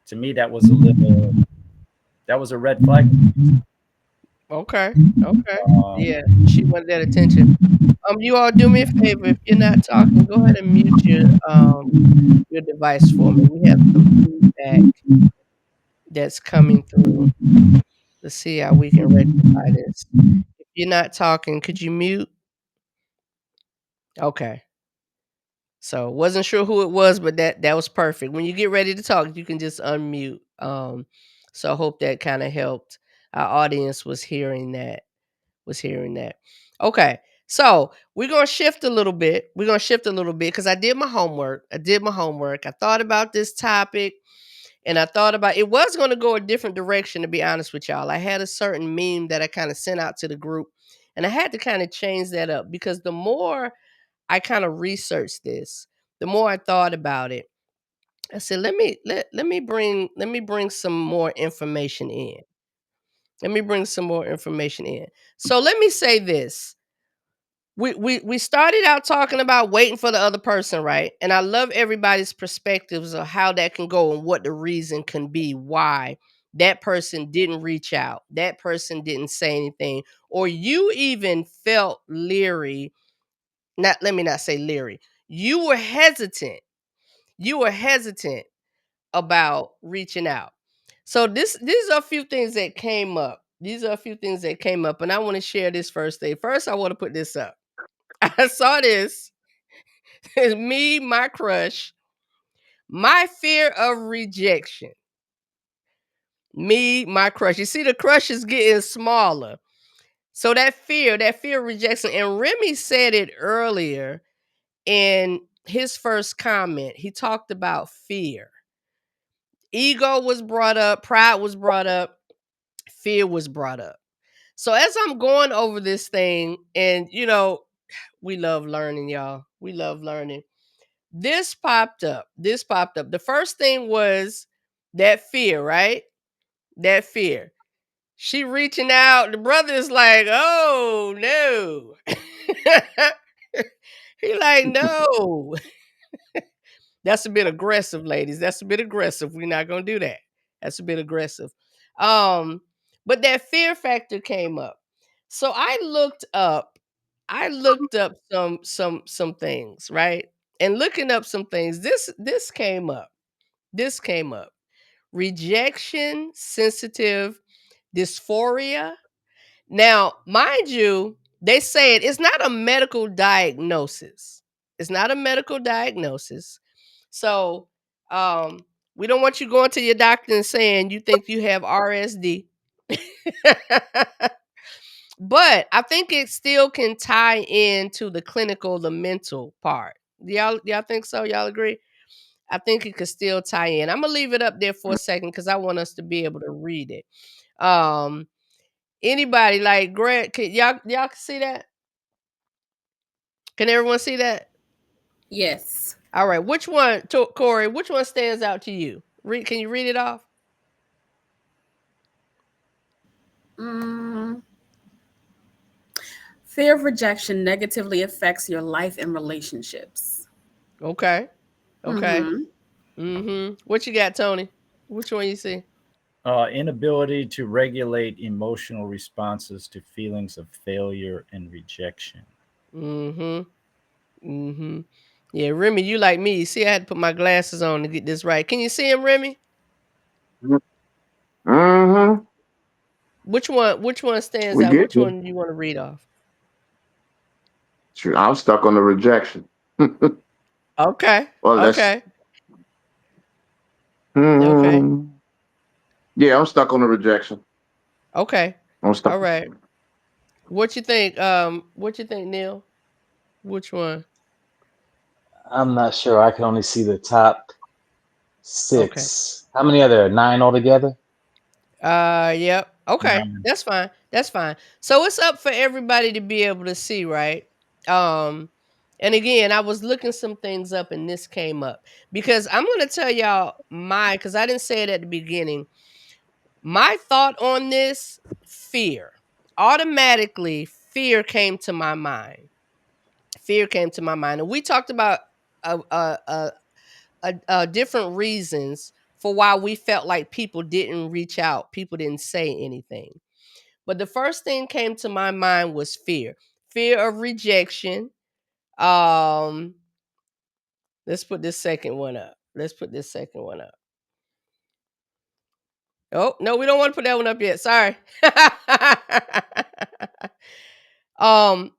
to me that was a red flag. Okay. Okay. Yeah, Um, she wanted that attention. You all do me a favor. If you're not talking, go ahead and mute your device for me. We have some feedback that's coming through. Let's see how we can rectify this. If you're not talking, could you mute? Okay. So wasn't sure who it was, but that was perfect. When you get ready to talk, you can just unmute. So I hope that kind of helped. Our audience was hearing that. Okay. So we're gonna shift a little bit. We're gonna shift a little bit because I did my homework. I thought about this topic and I thought about it was gonna go a different direction, to be honest with y'all. I had a certain meme that I kind of sent out to the group, and I had to kind of change that up because the more I kind of researched this, the more I thought about it. I said, let me bring some more information in. Let me bring some more information in. So let me say this. We started out talking about waiting for the other person, right? And I love everybody's perspectives of how that can go and what the reason can be why that person didn't reach out, that person didn't say anything, or you even felt leery. Not let me not say leery. You were hesitant. You were hesitant about reaching out. So these are a few things that came up. These are a few things that came up, and I want to share this first thing. First, I want to put this up. I saw this. It's me, my crush, my fear of rejection. Me, my crush. You see, the crush is getting smaller. So that fear of rejection. And Remy said it earlier in his first comment. He talked about fear. Ego was brought up, pride was brought up, fear was brought up. So as I'm going over this thing, and we love learning, y'all. We love learning. This popped up. This popped up. The first thing was that fear, right? That fear. She reaching out. The brother is like, oh no. He like, no. That's a bit aggressive, ladies. That's a bit aggressive. We're not gonna do that. That's a bit aggressive. Um, but that fear factor came up. So I looked up some things, right? And looking up some things, this came up. This came up. Rejection sensitive dysphoria. Now, mind you, they say it's not a medical diagnosis. It's not a medical diagnosis. So, um, we don't want you going to your doctor and saying you think you have RSD. But I think it still can tie into the clinical, the mental part. Y'all think so? Y'all agree? I think it could still tie in. I'm gonna leave it up there for a second because I want us to be able to read it. Um, Anybody like Greg? Y'all can see that? Can everyone see that? Yes. All right. Which one, Corey? Which one stands out to you? Can you read it off? Fear of rejection negatively affects your life and relationships. Okay. Okay. Mhm. What you got, Tony? Which one you see? Inability to regulate emotional responses to feelings of failure and rejection. Mm-hmm. Mm-hmm. Yeah, Remy, you like me. See, I had to put my glasses on to get this right. Can you see him, Remy? Mm-hmm. Which one stands We out? get Which you. one do you want to read off? Sure, I'm stuck on the rejection. well, Okay. that's Okay. Okay. hmm. Yeah, I'm stuck on the rejection. Okay. I'm stuck. All right. What you think? What you think, Neil? Which one? I'm not sure. I can only see the top Okay. six. How many are there? Nine altogether? Yep. Okay. Um, That's fine. That's fine. So it's up for everybody to be able to see, right? Um, and again, I was looking some things up and this came up because I'm gonna tell y'all because I didn't say it at the beginning. My thought on this, fear. Automatically, fear came to my mind. Fear came to my mind. And we talked about different reasons for why we felt like people didn't reach out, people didn't say anything. But the first thing came to my mind was fear of rejection. Um, let's put this second one up. Let's put this second one up. Oh, no, we don't want to put that one up yet. Sorry.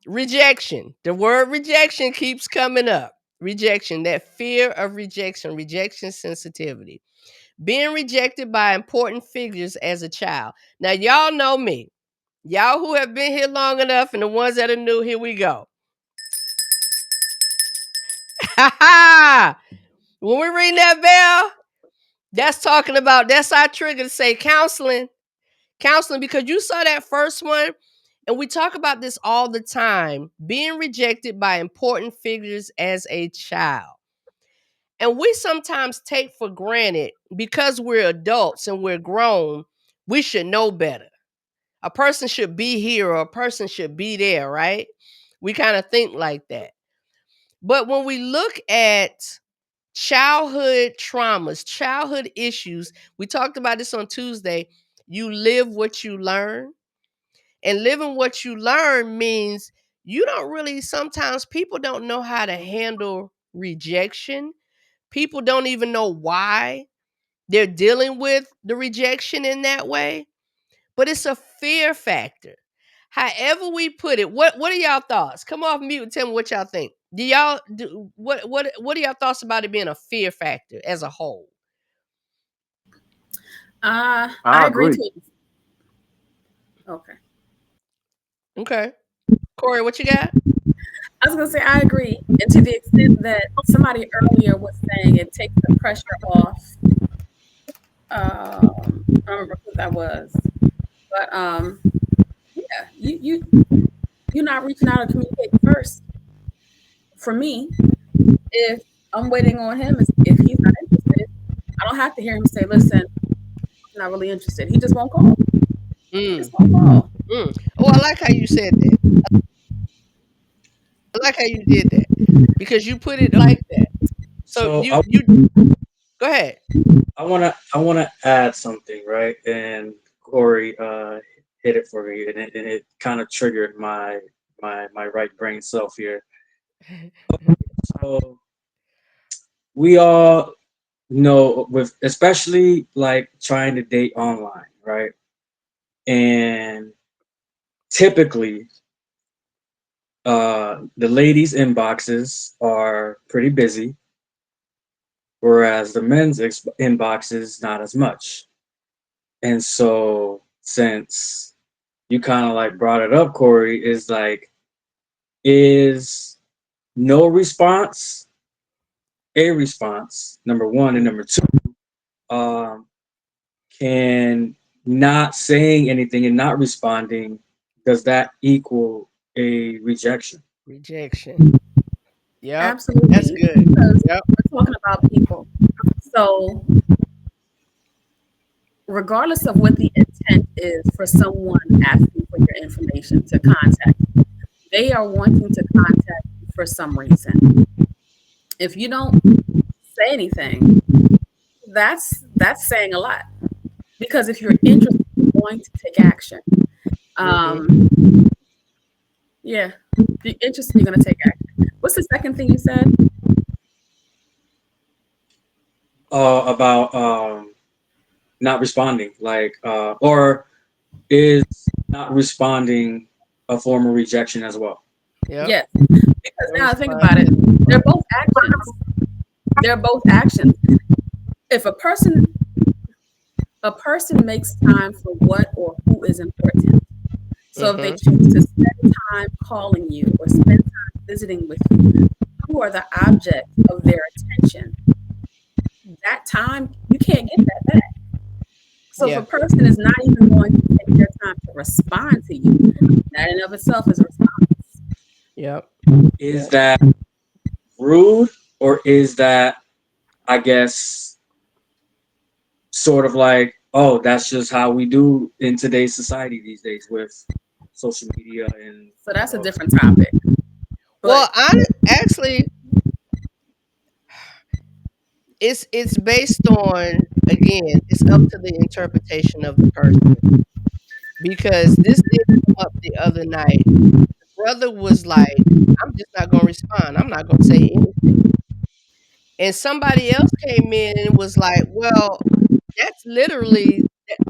Rejection. The word rejection keeps coming up. Rejection, that fear of rejection sensitivity. Being rejected by important figures as a child. Now, y'all know me. Y'all who have been here long enough and the ones that are new, here we go. When we ring that bell, that's our trigger to say counseling. Counseling, because you saw that first one, and we talk about this all the time, being rejected by important figures as a child. And we sometimes take for granted because we're adults and we're grown, we should know better. A person should be here or a person should be there, right? We kind of think like that. But when we look at childhood traumas, childhood issues, we talked about this on Tuesday. You live what you learn. And living what you learn means you don't really, sometimes people don't know how to handle rejection. People don't even know why they're dealing with the rejection in that way, but it's a fear factor. However we put it, what are y'all thoughts? Come off mute and tell me what y'all think. Do y'all do what are y'all thoughts about it being a fear factor as a whole? I I agree agree. to. Okay. Okay. Corey, what you got? I was gonna say I agree, and to the extent that somebody earlier was saying it takes the pressure off. I don't remember who that was, but yeah, you're not reaching out and communicating first. For me, if I'm waiting on him, if he's not interested, I don't have to hear him say, "Listen, I'm not really interested." He just won't call. He just Mm, won't call. Oh, I like how you said that. I like how you did that because you put it like that. So So you go ahead. I wanna add something, right? And Corey hit it for me, and it kind of triggered my right brain self here. So we all know, with especially like trying to date online, right? And typically, the ladies' inboxes are pretty busy, whereas the men's inboxes not as much. And so, since you kind of like brought it up, Corey, is like, is no response a response? Number one, and number two, um, can not saying anything and not responding, does that equal a rejection? Rejection. Yep. That's Absolutely, good. because Yep. we're talking about people. So, regardless of what the intent is for someone asking for your information to contact, They are wanting to contact you for some reason. If you don't say anything, that's saying a lot. Because if you're interested, you're going to take action. Mhm. Yeah, if you're interested, you're going to take action. What's the second thing you said? About not responding, like, or is not responding a form of rejection as well? Yep. Yes, because now think about it. They're both actions. They're both actions. If a person makes time for what or who is important. So if they Mhm. choose to spend time calling you or spend time visiting with you, you are the object of their attention. That time, you can't get that back. So if Yeah. a person is not even going to take their time to respond to you, that in of itself is a response. Yep. Is that rude, or is that, I guess, sort of like, oh, that's just how we do in today's society these days with social media and So that's a different topic. Well, But actually, it's based on, again, it's up to the interpretation of the person. Because this did come up the other night. The brother was like, "I'm just not gonna respond. I'm not gonna say anything." And somebody else came in and was like, "Well, that's literally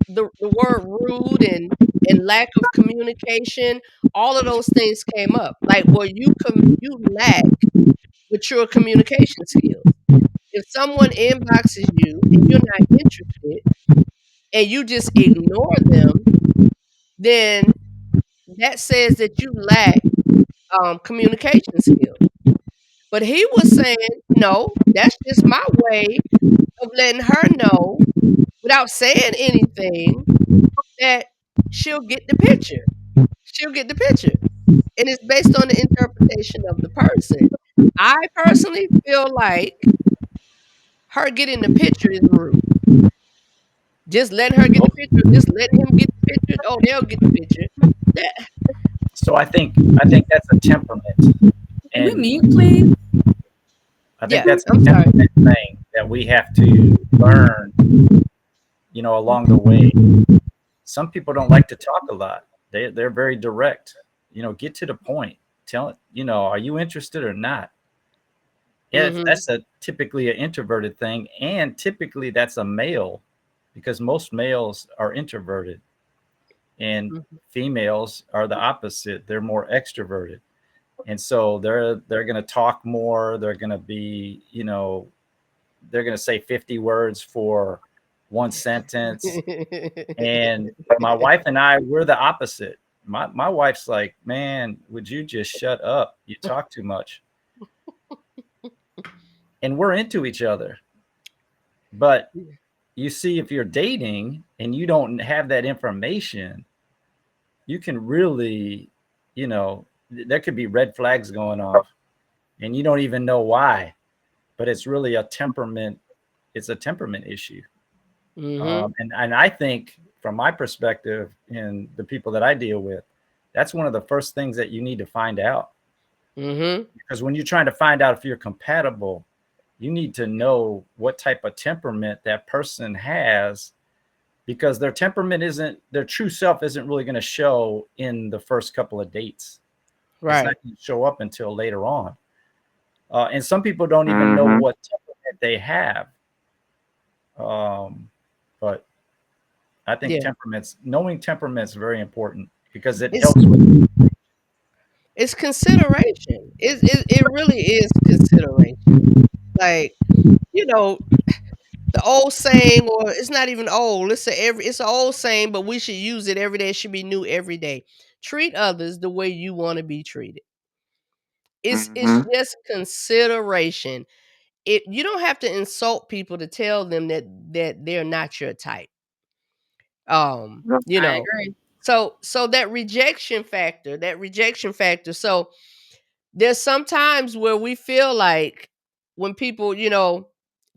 the word rude and lack of communication, all of those things came up. Like, well, you lack mature communication skills. If someone inboxes you and you're not interested and you just ignore them, then that says that you lack communication skills." But he was saying, "No, that's just my way of letting her know without saying anything that she'll get the picture. She'll get the picture." And it's based on the interpretation of the person. I personally feel like her getting the picture is rude. Just letting her get the picture, just letting him get the picture. Oh, they'll get the picture. That, So I think that's a temperament, can we and mute, please? I think yeah, that's a I'm sorry. temperament thing that we have to learn, along the way. Some people don't like to talk a lot. They're very direct. Get to the point. Tell it. Are you interested or not? Yeah, Mhm. that's a typically an introverted thing, and typically that's a male, because most males are introverted, and Mhm. females are the opposite. They're more extroverted, and so they're going to talk more. They're going to be, they're going to say 50 words for one sentence. And my wife and I, we're the opposite. My wife's like, man, would you just shut up? You talk too much. And we're into each other. But you see, if you're dating and you don't have that information, you can really, there could be red flags going off and you don't even know why. But it's really a temperament. It's a temperament issue. Mhm. And I think, from my perspective and the people that I deal with, that's one of the first things that you need to find out. Mhm. Because when you're trying to find out if you're compatible, you need to know what type of temperament that person has, because their temperament isn't, their true self isn't really going to show in the first couple of dates. It's not Right. going to show up until later on. And some people don't even know Mm-hmm. what temperament they have. But I think Yeah. knowing temperaments is very important, because it It's helps with. it's consideration. It really is consideration. Like, you know, the old saying, or it's not even old. It's an old saying, but we should use it every day. It should be new every day. Treat others the way you want to be treated. It's Mm-hmm. just consideration. You don't have to insult people to tell them that they're not your type. You I know. agree. So that rejection factor. So there's some times where we feel like when people,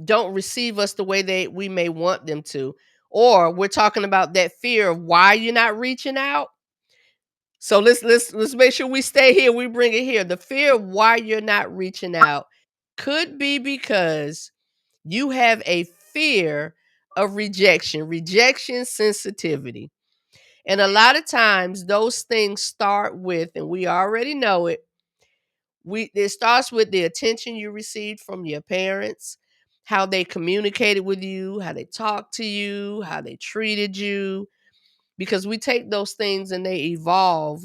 don't receive us the way we may want them to, or we're talking about that fear of why you're not reaching out. So let's make sure we stay here. We bring it here. The fear of why you're not reaching out could be because you have a fear of rejection sensitivity. And a lot of times those things start with, and we already know it, it starts with the attention you received from your parents, how they communicated with you, how they talked to you, how they treated you, because we take those things and they evolve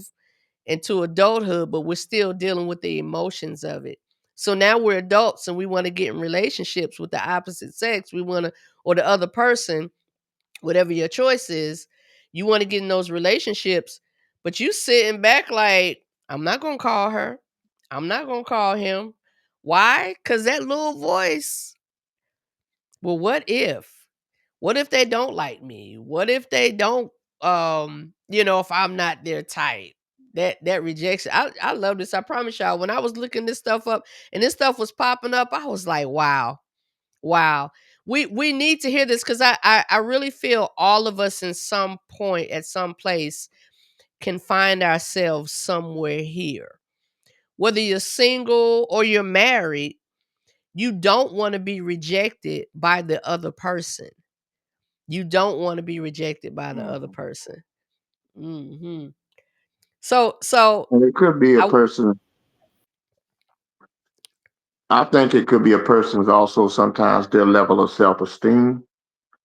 into adulthood, but we're still dealing with the emotions of it. So now we're adults and we want to get in relationships with the opposite sex. We want to, or the other person, whatever your choice is, you want to get in those relationships, but you sitting back like, I'm not going to call her. I'm not going to call him. Why? Because that little voice. Well, what if? What if they don't like me? What if they don't if I'm not their type? That rejection. I love this. I promise y'all. When I was looking this stuff up and this stuff was popping up, I was like, wow. Wow. We need to hear this because I really feel all of us in some point at some place can find ourselves somewhere here. Whether you're single or you're married, you don't want to be rejected by the other person. You don't want to be rejected by the other person. Mhm. So And it could be a I person. I think it could be a person's also sometimes their level of self-esteem.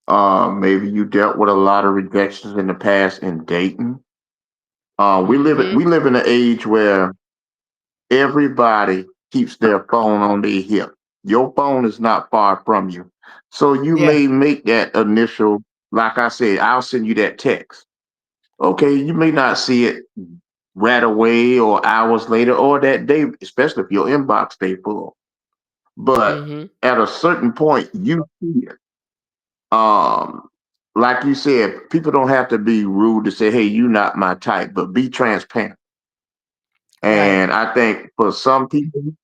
Maybe you dealt with a lot of rejections in the past in dating. mhm. We live in an age where everybody keeps their phone on their hip. Your phone is not far from you. So you Yeah. may make that initial, like I said, I'll send you that text. Okay, you may not see it right away or hours later or that day, especially if your inbox stay full. But Mhm. at a certain point, you see it. Um, like you said, people don't have to be rude to say, "Hey, you're not my type," but be transparent. Right. And I think for some people,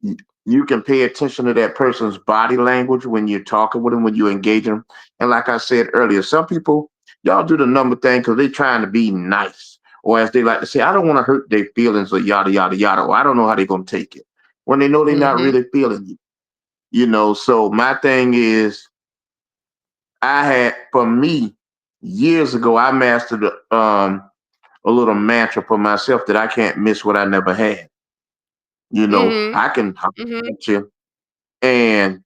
y- you can pay attention to that person's body language when you're talking with them, when you engage them. And like I said earlier, some people, y'all do the number thing because they're trying to be nice. Or as they like to say, I don't want to hurt their feelings or yada, yada, yada. Or I don't know how they're going to take it when they know they're not Mhm. really feeling you. So my thing is, for me, years ago, I mastered a little mantra for myself that I can't miss what I never had. Mhm. I can holler Mhm. at you, and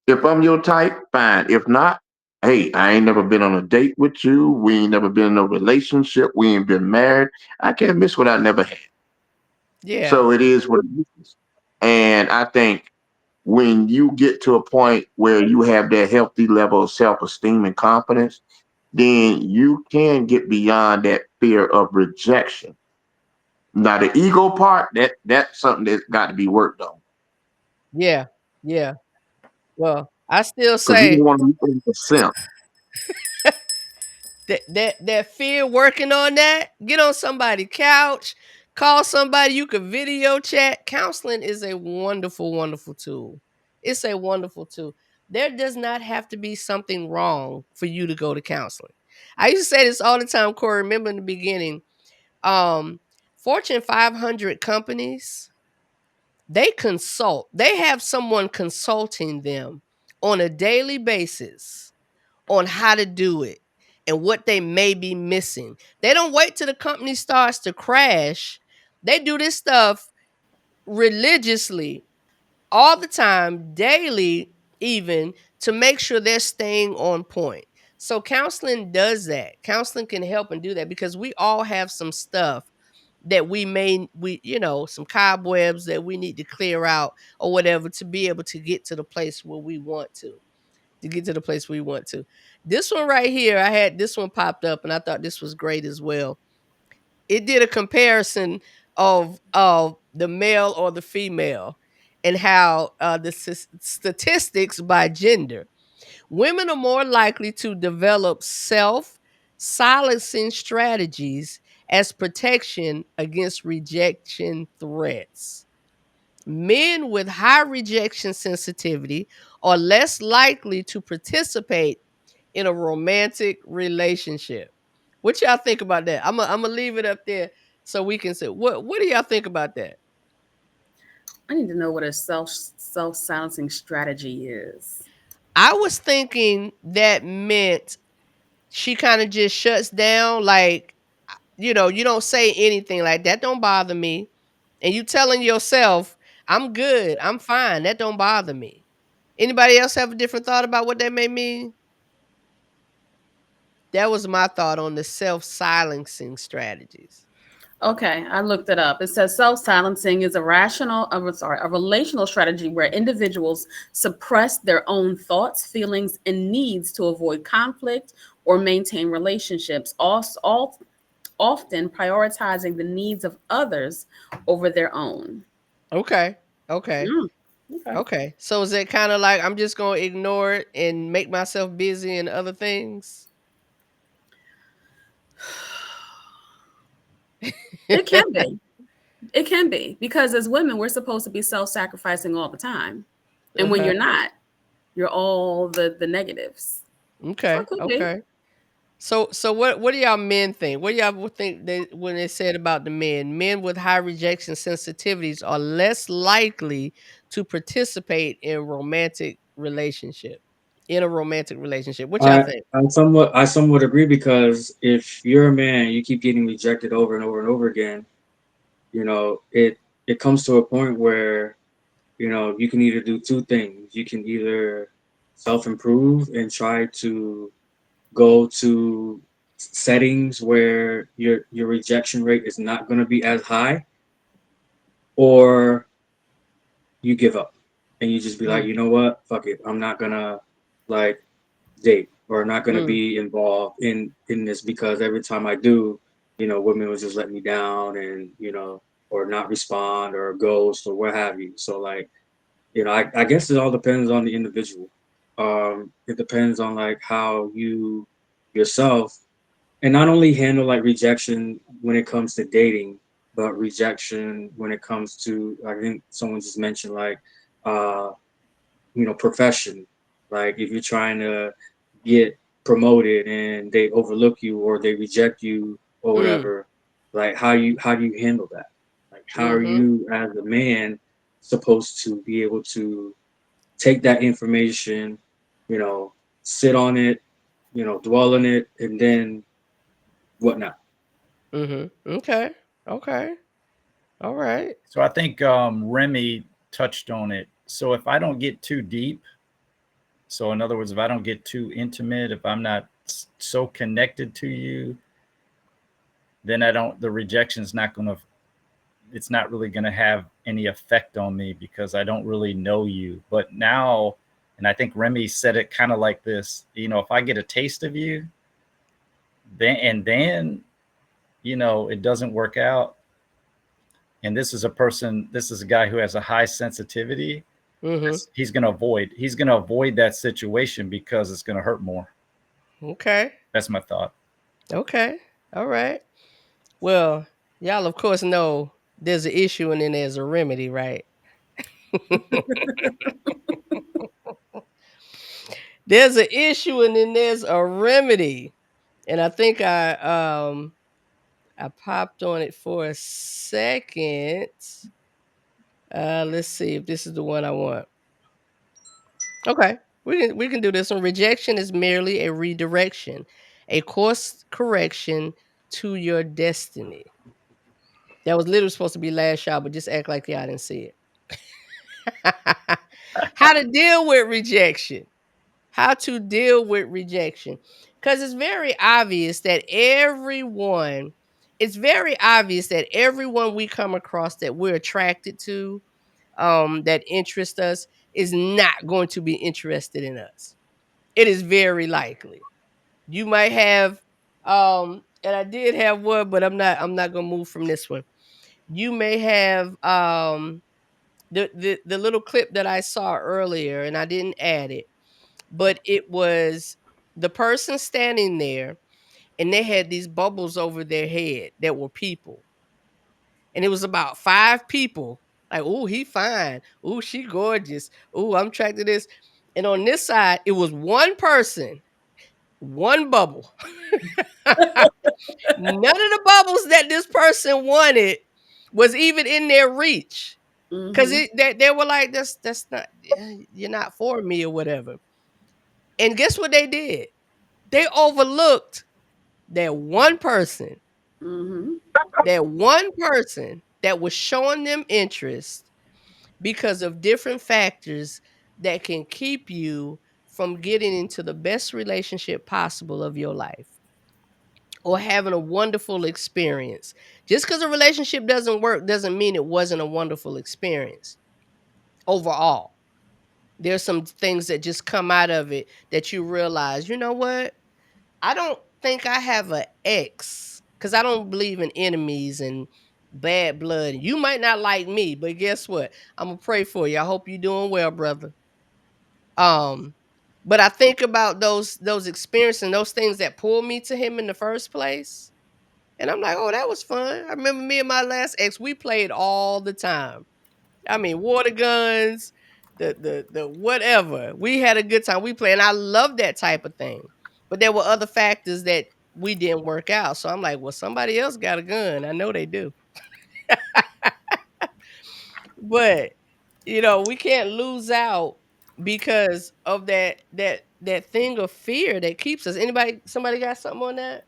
if I'm your type, fine. If not, hey, I ain't never been on a date with you. We ain't never been in a relationship. We ain't been married. I can't miss what I never had. Yeah. So it is what it is. And I think when you get to a point where you have that healthy level of self-esteem and confidence, then you can get beyond that fear of rejection. Now the ego part, that's something that's got to be worked on. Yeah. Yeah. Well, I still Because you don't say want to be a simp. that fear working on that, get on somebody's couch, call somebody, you could video chat. Counseling is a wonderful, wonderful tool. It's a wonderful tool. There does not have to be something wrong for you to go to counseling. I used to say this all the time, Corey. Remember in the beginning, um, Fortune 500 companies, they consult. They have someone consulting them on a daily basis on how to do it and what they may be missing. They don't wait till the company starts to crash. They do this stuff religiously all the time, daily, even to make sure they're staying on point. So, counseling does that. Counseling can help and do that because we all have some stuff that some cobwebs that we need to clear out or whatever to be able to get to the place where we want to get to the place we want to. This one right here, I had this one popped up and I thought this was great as well. It did a comparison of the male or the female and how the statistics by gender. Women are more likely to develop self silencing strategies as protection against rejection threats. Men with high rejection sensitivity are less likely to participate in a romantic relationship. What y'all think about that? I'm gonna leave it up there so we can say what do y'all think about that? I need to know what a self-silencing strategy is. I was thinking that meant she kind of just shuts down, like, you don't say anything, like, that don't bother me. And you telling yourself, I'm good, I'm fine, that don't bother me. Anybody else have a different thought about what that may mean? That was my thought on the self-silencing strategies. Okay, I looked it up. It says self-silencing is a relational strategy where individuals suppress their own thoughts, feelings, and needs to avoid conflict or maintain relationships, often prioritizing the needs of others over their own. Okay. Okay. Mm, okay. Okay. So is it kind of like I'm just going to ignore it and make myself busy in other things? It can be. It can be because as women, we're supposed to be self-sacrificing all the time. And when Okay. you're not, you're all the negatives. So Okay. it could be. Okay. So what do y'all men think? What do y'all think when they said about the men? Men with high rejection sensitivities are less likely to participate in a romantic relationship. What y'all I think? I somewhat agree because if you're a man, you keep getting rejected over and over and over again. It comes to a point where you can either do two things. You can either self improve and try to go to settings where your rejection rate is not going to be as high, or you give up and you just be like, Mm, you know what, fuck it, I'm not gonna like date or not gonna mm, be involved in this because every time I do, women will just let me down and or not respond or ghost or what have you. So like, I guess it all depends on the individual. It depends on like how you yourself and not only handle like rejection when it comes to dating, but rejection when it comes to, I think someone just mentioned like uh profession. Like if you're trying to get promoted and they overlook you or they reject you or mm, whatever, like how do you handle that? Like how are mm-hmm, you as a man supposed to be able to take that information, you know, sit on it, dwell on it, and then whatnot. mm-hmm. Okay. Okay. All right. So I think Remy touched on it. So if I don't get too deep, so in other words, if I don't get too intimate, if I'm not so connected to you, then the rejection's not going to, it's not really going to have any effect on me because I don't really know you. But now, and I think Remy said it kind of like this, if I get a taste of you, then it doesn't work out. And this is a guy who has a high sensitivity. Mm-hmm. He's going to avoid that situation because it's going to hurt more. Okay. That's my thought. Okay. All right. Well, y'all of course know there's an issue and then there's a remedy, right? There's an issue and then there's a remedy. And I think I popped on it for a second. Let's see if this is the one I want. Okay. We can do this one. Rejection is merely a redirection, a course correction to your destiny. That was literally supposed to be last shot, but just act like y'all didn't see it. How to deal with rejection. How to deal with rejection. Because it's very obvious that everyone we come across that we're attracted to, that interest us, is not going to be interested in us. It is very likely. You might have, and I did have one, but I'm not gonna move from this one. You may have the little clip that I saw earlier, and I didn't add it, but it was the person standing there, and they had these bubbles over their head that were people, and it was about 5 people. Like, oh, he fine. Oh, she gorgeous. Oh, I'm attracted to this. And on this side, it was one person one bubble. None of the bubbles that this person wanted was even in their reach. Cause Mhm. they were like, that's not, you're not for me or whatever. And guess what they did? They overlooked that one person, Mhm. that was showing them interest because of different factors that can keep you from getting into the best relationship possible of your life or having a wonderful experience. Just because a relationship doesn't work doesn't mean it wasn't a wonderful experience overall. There's some things that just come out of it that you realize, you know what? I don't think I have an ex because I don't believe in enemies and bad blood. You might not like me, but guess what? I'm gonna pray for you. I hope you're doing well, brother. Um, but I think about those experiences and those things that pulled me to him in the first place. And I'm like, oh, that was fun. I remember me and my last ex, we played all the time. I mean, water guns, the whatever. We had a good time. We played, and I love that type of thing. But there were other factors that we didn't work out. So I'm like, well, somebody else got a gun. I know they do. But we can't lose out because of that thing of fear that keeps us. Somebody got something on that?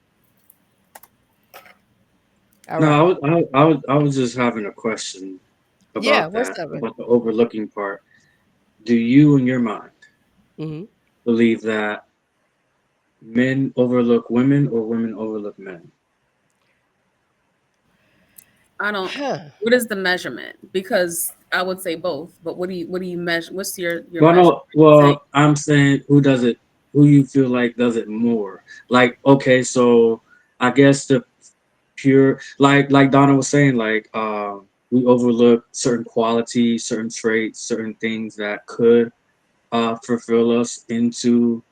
All No, right. I was just having a question Yeah, about what's that, up? about the overlooking part. Do you, in your mind, Mm-hmm. believe that men overlook women or women overlook men? I don't. Huh. What is the measurement? Because I would say both. But what do you measure? What's your Well, measurement? no, Say, well, I'm saying who does it, who you feel like does it more. Like, okay, so I guess the pure, like Donna was saying, like, we overlook certain qualities, certain traits, certain things that could fulfill us into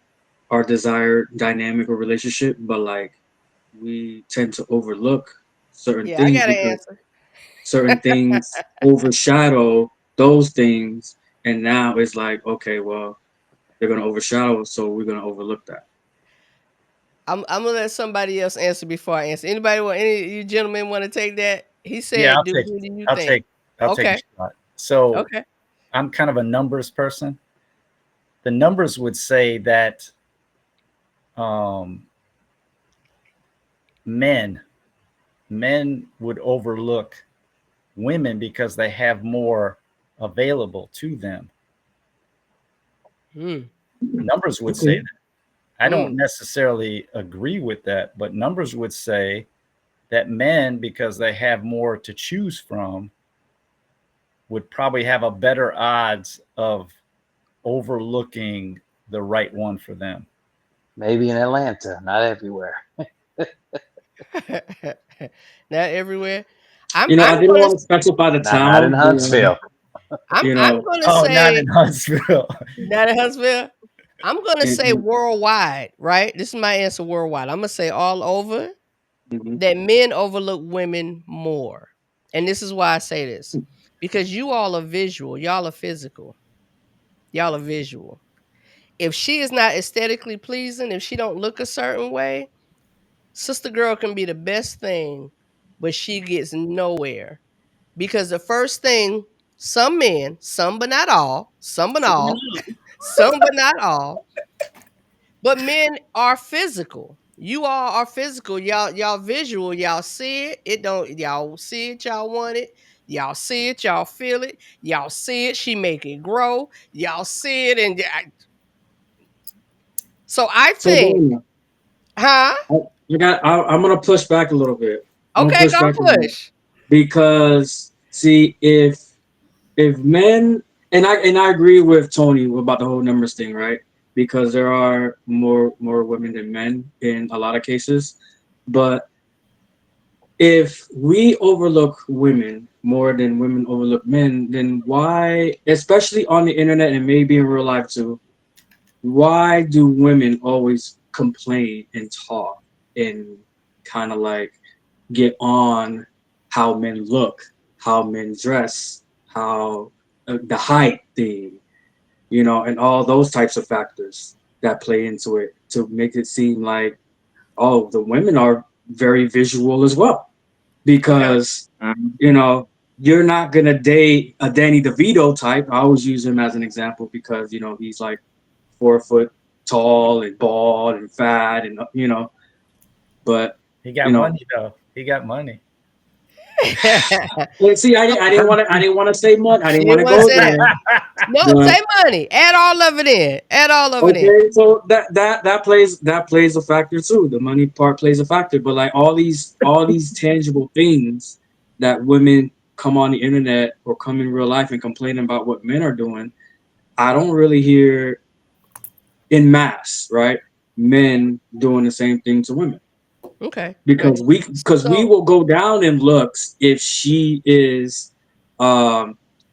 our desired dynamic or relationship, but like we tend to overlook certain Yeah, I things got an because answer. certain things overshadow those things, and now it's like, okay, well, they're gonna overshadow, so we're gonna overlook that. I'm gonna let somebody else answer before I answer. Any of you gentlemen want to take that? He Yeah, said, "Do who do you I'll think?" take I'll take a Okay, shot. So okay. I'm kind of a numbers person. The numbers would say that um, men men would overlook women because they have more available to them. Hmm. Numbers would say Okay. that. I don't Hmm. necessarily agree with that, but numbers would say that men, because they have more to choose from, would probably have a better odds of overlooking the right one for them. Maybe in Atlanta, not everywhere. Not everywhere. I'm You know, I I'm didn't gonna want to specify the Not in town, but Huntsville. I'm you I'm know, gonna Oh, not in say Huntsville. not in Huntsville. I'm gonna say and, worldwide. Right. This is my answer worldwide. I'm gonna say all over mhm. that men overlook women more, and this is why I say this because you all are visual. Y'all are physical. Y'all are visual. If she is not aesthetically pleasing, if she don't look a certain way, sister girl can be the best thing, but she gets nowhere. Because the first thing some men, some but not all, some but not all, but men are physical. You all are physical. Y'all visual. Y'all see it. It don't. Y'all see it. Y'all want it. Y'all see it. Y'all feel it. Y'all see it. She make it grow. Y'all see it, and so I So think, Donna, huh? I'm gonna push back a little bit. I'm gonna Okay, push go back a little push. because see if men, and I agree with Tony about the whole numbers thing, right? Because there are more women than men in a lot of cases, but if we overlook women more than women overlook men, then why, especially on the internet and maybe in real life too, why do women always complain and talk and kind of like get on how men look, how men dress, how the height thing, and all those types of factors that play into it? to make it seem like, oh, the women are very visual as well, because you know, you're not gonna date a Danny DeVito type. I always use him as an example because you know he's like 4 foot tall and bald and fat, and you know, but He got you know, money though. He got money. well, see, I didn't want to say much. I didn't You want to want to go say that? there. No, But say money. Add all of it in. Add all of it in. okay, so that plays a factor too. The money part plays a factor, but like all these tangible things that women come on the internet or come in real life and complain about what men are doing, I don't really hear in mass, right? Men doing the same thing to women. Okay. Because we So will go down in looks if she is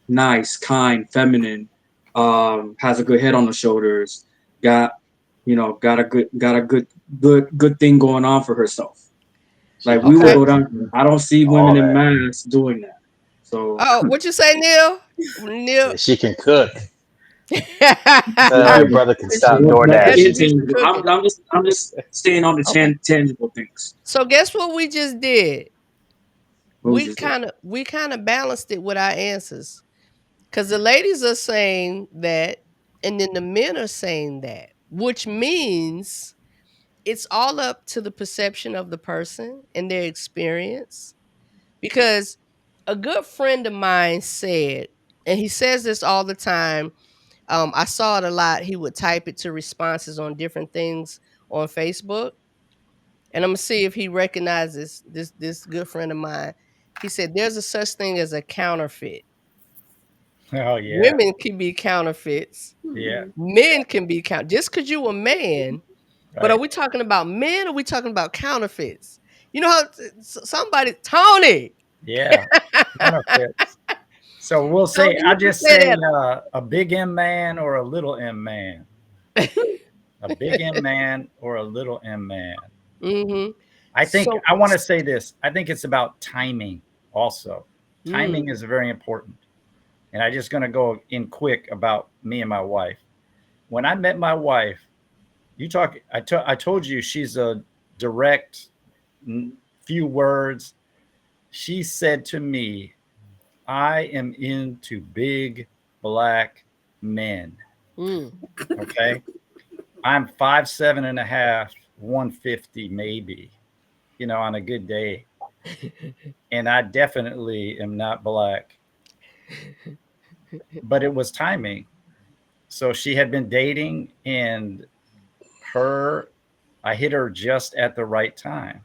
nice, kind, feminine, has a good head on the shoulders, got got a good thing going on for herself. Like we will okay. go down. I don't see All women in that. mass doing that. So Oh, what you say, Neil? Neil. Yeah, she can cook. yeah, Your brother can stop that's Yeah, the she DoorDashing. do some intangible. cooking. I'm just staying on the Okay. tangible things. So guess what we just did? What would We you say? kind of balanced it with our answers. Because the ladies are saying that, and then the men are saying that, which means it's all up to the perception of the person and their experience. Because a good friend of mine said, and he says this all the time. I saw it a lot. He would type it to responses on different things on Facebook, and I'm gonna see if he recognizes this good friend of mine. He said, "There's a such thing as a counterfeit. Oh yeah, Women can be counterfeits. yeah, Men can be count. Just because you a man, but are right. we talking about men? Or are we talking about counterfeits? You know how somebody Tony. Yeah, counterfeits. So we'll say, Tony, I you can just say say that. a big M man or a little M man, a big M man or a little M man. Mm-hmm. I think So, I want to say this. I think it's about timing also. mm, Timing is very important. And I'm just going to go in quick about me and my wife. When I met my wife, I told you she's a direct, few words. She said to me, I am into big black men. mm. Okay. I'm 5'7" and a half, 150 maybe, on a good day. And I definitely am not black. But it was timing. So she had been dating, and her I hit her just at the right time.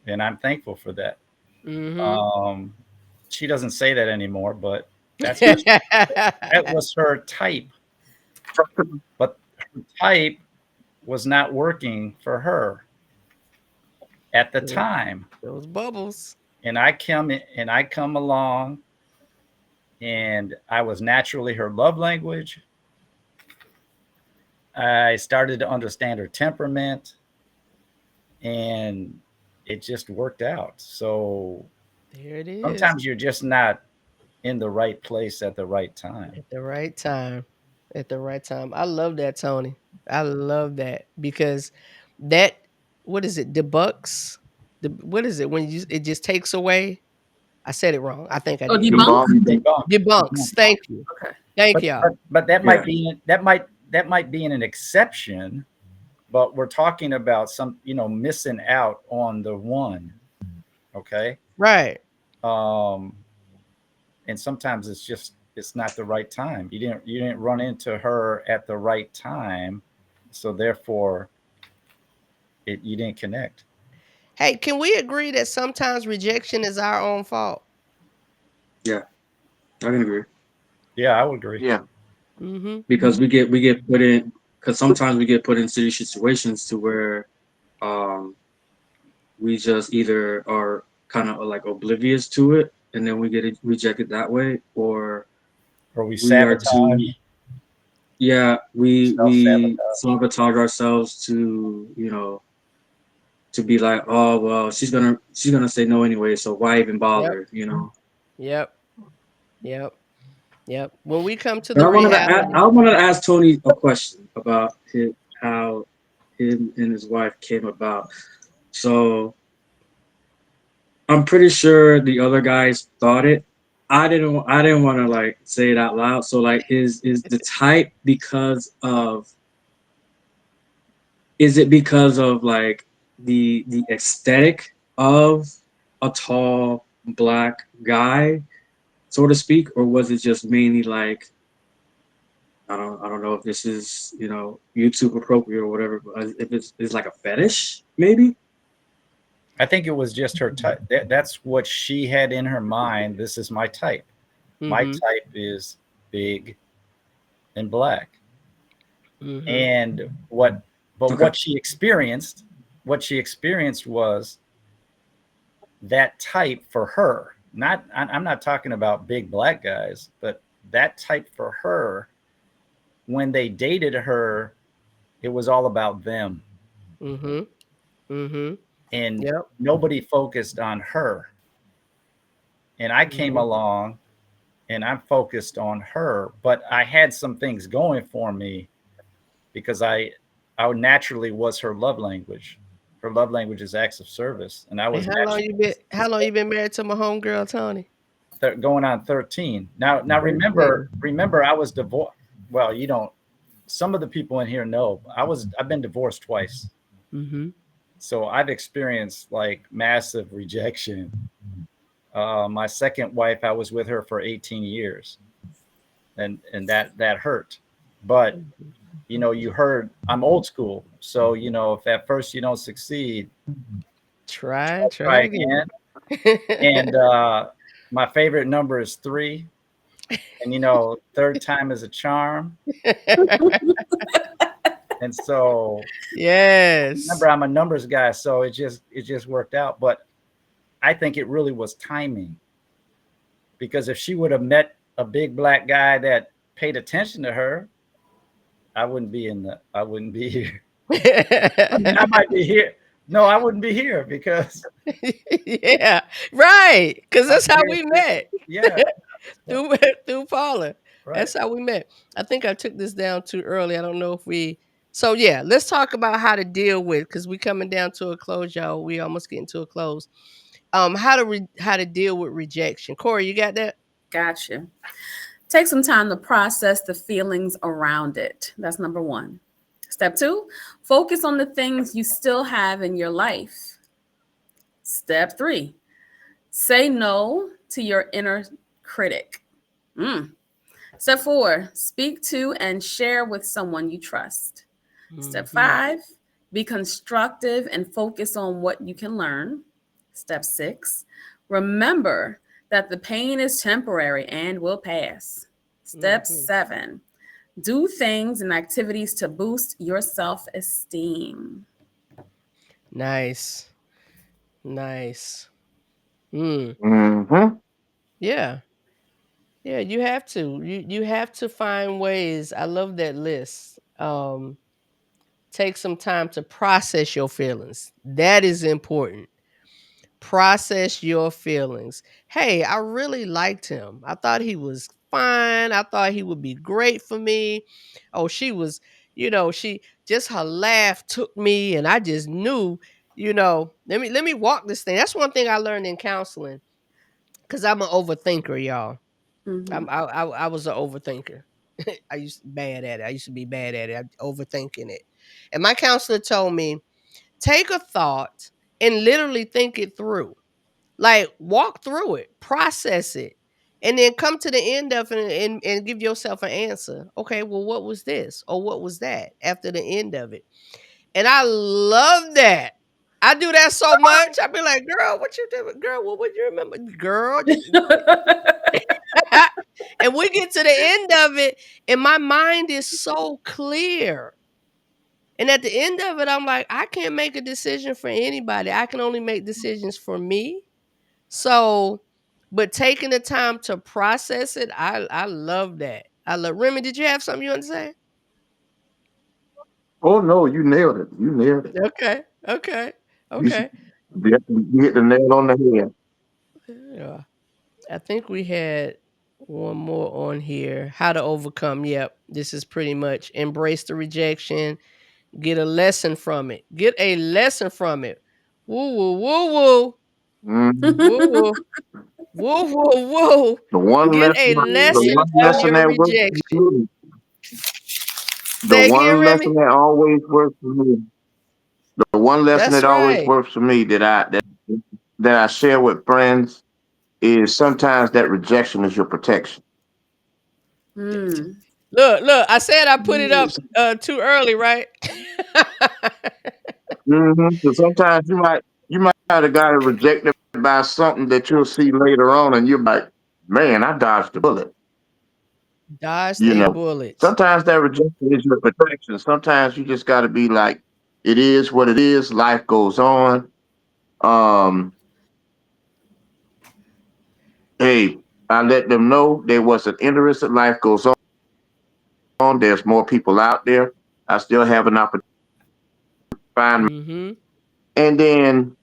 And I'm thankful for that. Mm-hmm. Um, she doesn't say that anymore, but that's just that was her type. But her type was not working for her at the time. Those bubbles. And I come along, and I was naturally her love language. I started to understand her temperament, and it just worked out. So There it is. sometimes you're just not in the right place at the right time. At the right time. At the right time. I love that, Tony. I love that because that what is it? Debucks. What is it when it just takes away? I said it wrong. I think I Oh, did. debunk. Debunk. Debunks. Thank you. Okay. Thank But, y'all. but that Yeah. might be an exception. But we're talking about some missing out on the one. Okay. Right. And sometimes it's not the right time. You didn't run into her at the right time, so therefore you didn't connect. Hey, can we agree that sometimes rejection is our own fault? Yeah, I can agree. Yeah, I would agree. Yeah. Mm-hmm. Because we get put in, because sometimes we get put in city situations to where we just either are kind of like oblivious to it and then we get it rejected that way, or Or we we are too, sabotage. yeah, we Self-sabotage. sabotage ourselves to to be like, oh well, she's gonna say no anyway, so why even Yep. bother, Yep. Yep. Yep. When we come to But the reality. I wanted to ask Tony a question about how him and his wife came about. So I'm pretty sure the other guys thought it. I didn't want to like say it out loud. So like is the type because of is it because of like the aesthetic of a tall black guy, so to speak, or was it just mainly like I don't know if this is, you know, YouTube appropriate or whatever, but if it's like a fetish, maybe? I think it was just her type. That's what she had in her mind. This is my type. My Mm-hmm. type is big and black. Mm-hmm. And what Okay. what she experienced was that type for her. I'm not talking about big black guys, but that type for her, when they dated her, it was all about them. Mm-hmm. Mm-hmm. And Yep. nobody focused on her. And I came Mm-hmm. along and I'm focused on her, but I had some things going for me because I naturally was her love language. Her love language is acts of service, and I And was naturally how long you been married to my homegirl Tony? going on 13. Now 13. remember I was divorced. Well, you don't. Some of the people in here know I've been divorced twice, Mm-hmm. so I've experienced like massive rejection. My second wife, I was with her for 18 years, and that hurt. But you know, you heard I'm old school, so you know if at first you don't succeed, Try try again. again. And my favorite number is 3, and you know, third time is a charm. And so Yes. remember, I'm a numbers guy, so it just worked out. But I think it really was timing, because if she would have met a big black guy that paid attention to her, I wouldn't be here. I mean, I might be here. No, I wouldn't be here because Yeah, right. Because I'm that's how here. we met. Yeah, through through Paula. right. That's how we met. I think I took this down too early. I don't know if we. So yeah, let's talk about how to deal with, because we coming down to a close, y'all. We almost getting to a close. How to deal with rejection. Corey, you got that? Gotcha. Take some time to process the feelings around it. That's number one. Step two, focus on the things you still have in your life. Step three, say no to your inner critic. Step four, speak to and share with someone you trust. Step Mhm. five, be constructive and focus on what you can learn. Step six, remember that the pain is temporary and will pass. Step Mhm. seven, do things and activities to boost your self esteem. Nice. Nice. Mm. Mm-hmm. Yeah. Yeah, you have to. You have to find ways. I love that list. Take some time to process your feelings. That is important. Process your feelings. Hey, I really liked him. I thought he was fine. I thought he would be great for me. Oh, she was, she just her laugh took me, and I just knew, let me walk this thing. That's one thing I learned in counseling, because I'm an overthinker, y'all. Mhm. I was an overthinker. I used to bad at it. I used to be bad at it. I overthinking it. And my counselor told me, take a thought and literally think it through. Like walk through it, process it, and then come to the end of it and give yourself an answer. Okay, well, what was this? Or what was that after the end of it? And I love that. I do that so much. I be like, girl, what you doing? Girl, what would you remember? Girl, and we get to the end of it, and my mind is so clear. And at the end of it, I'm like, I can't make a decision for anybody. I can only make decisions for me. So, but taking the time to process it, I love that. I love Remy. Did you have something you want to say? Oh no, you nailed it. You nailed it. Okay, okay, You, s- okay. you hit the nail on the head. Yeah, I think we had one more on here. How to overcome. Yep, this is pretty much embrace the rejection. Get a lesson from it. Get a lesson from it. Woo woo woo woo. Mhm. Woo woo. Woo woo woo. The one Get a lesson, the lesson one from lesson your that works rejection. for me, the Say again, one Remy? lesson that always works for me, the one lesson That's that always right. works for me that I share with friends is sometimes that rejection is your protection. Mm. Look, I said I put it up too early, right? So sometimes you might have got rejected by something that you'll see later on, and you're like, man, I dodged a bullet. Dodged You a know, bullet. sometimes that rejection is your protection. Sometimes you just got to be like, it is what it is. Life goes on. Um, hey, I let them know they wasn't interested. Life goes on. There's more people out there. I still have an opportunity to find. Mm-hmm. And then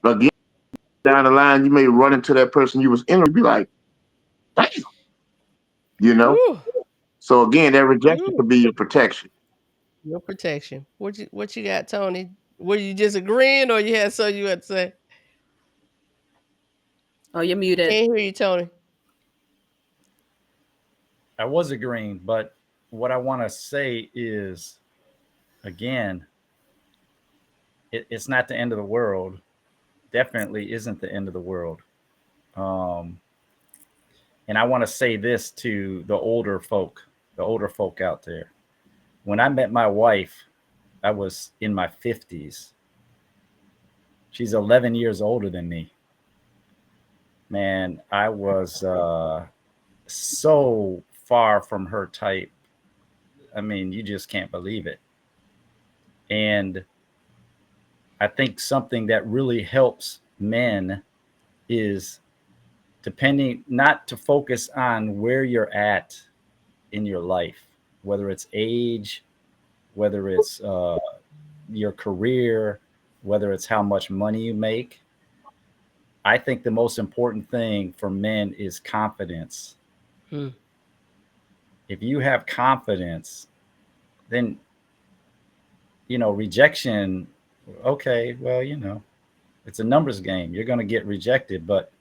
again, down the line, you may run into that person you was in. Be like, damn, you know. Woo. So again, that rejection Woo. could be your protection. No protection. What you got, Tony? Were you just agreeing or you had something you had to say? Oh, you're muted. Can't hear you, Tony. I was agreeing, but what I want to say is, again, it's not the end of the world. Definitely isn't the end of the world. Um, and I want to say this to the older folk out there. When I met my wife, I was in my 50s. She's 11 years older than me. Man, I was so far from her type. I mean, you just can't believe it. And I think something that really helps men is depending not to focus on where you're at in your life, whether it's age, whether it's your career, whether it's how much money you make. I think the most important thing for men is confidence. Hmm. If you have confidence, then, rejection, okay, well, it's a numbers game. You're going to get rejected, but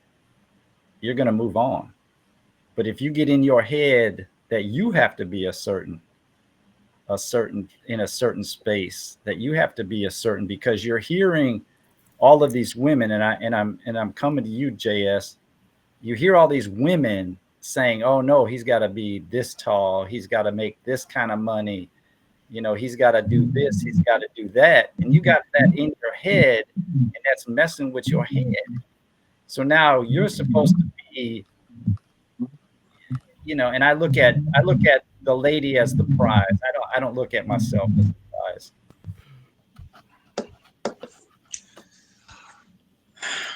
you're going to move on. But if you get in your head that you have to be in a certain space, that you have to be a certain, because you're hearing all of these women, and I'm coming to you, JS. You hear all these women saying, "Oh no, he's got to be this tall. He's got to make this kind of money. He's got to do this. He's got to do that." And you got that in your head, and that's messing with your head. So now you're supposed to be, and I look at the lady as the prize. I don't look at myself as the prize.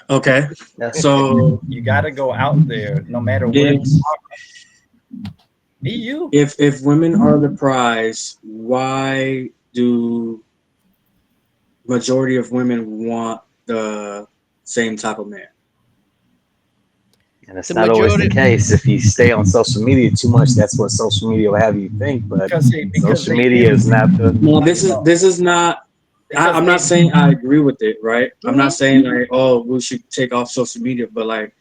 Okay, so You got to go out there, no matter where you are. Be you. if women are the prize, why do majority of women want the same type of man? And it's The not always the majority. case. If you stay on social media too much, that's what social media will have you think. But Because social they media is not the. No, this is not. I'm not saying I agree with it, right? I'm not saying like, oh, we should take off social media, but like,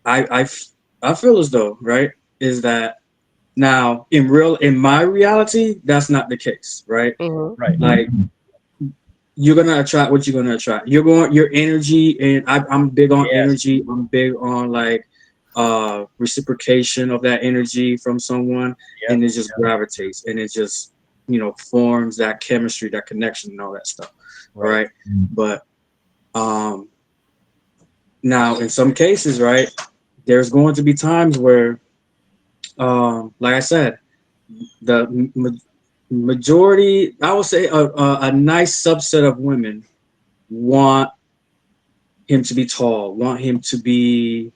I feel as though, right, is that now in my reality, that's not the case, right? Mhm. Right. Like, you're gonna attract what you're gonna attract. Your energy, and I'm big on Yes. energy. I'm big on like reciprocation of that energy from someone, Yep. and it just gravitates, and it just forms that chemistry, that connection, and all that stuff, right? But now in some cases, right, there's going to be times where, like I said, the majority, I would say, a nice subset of women want him to be tall, want him to be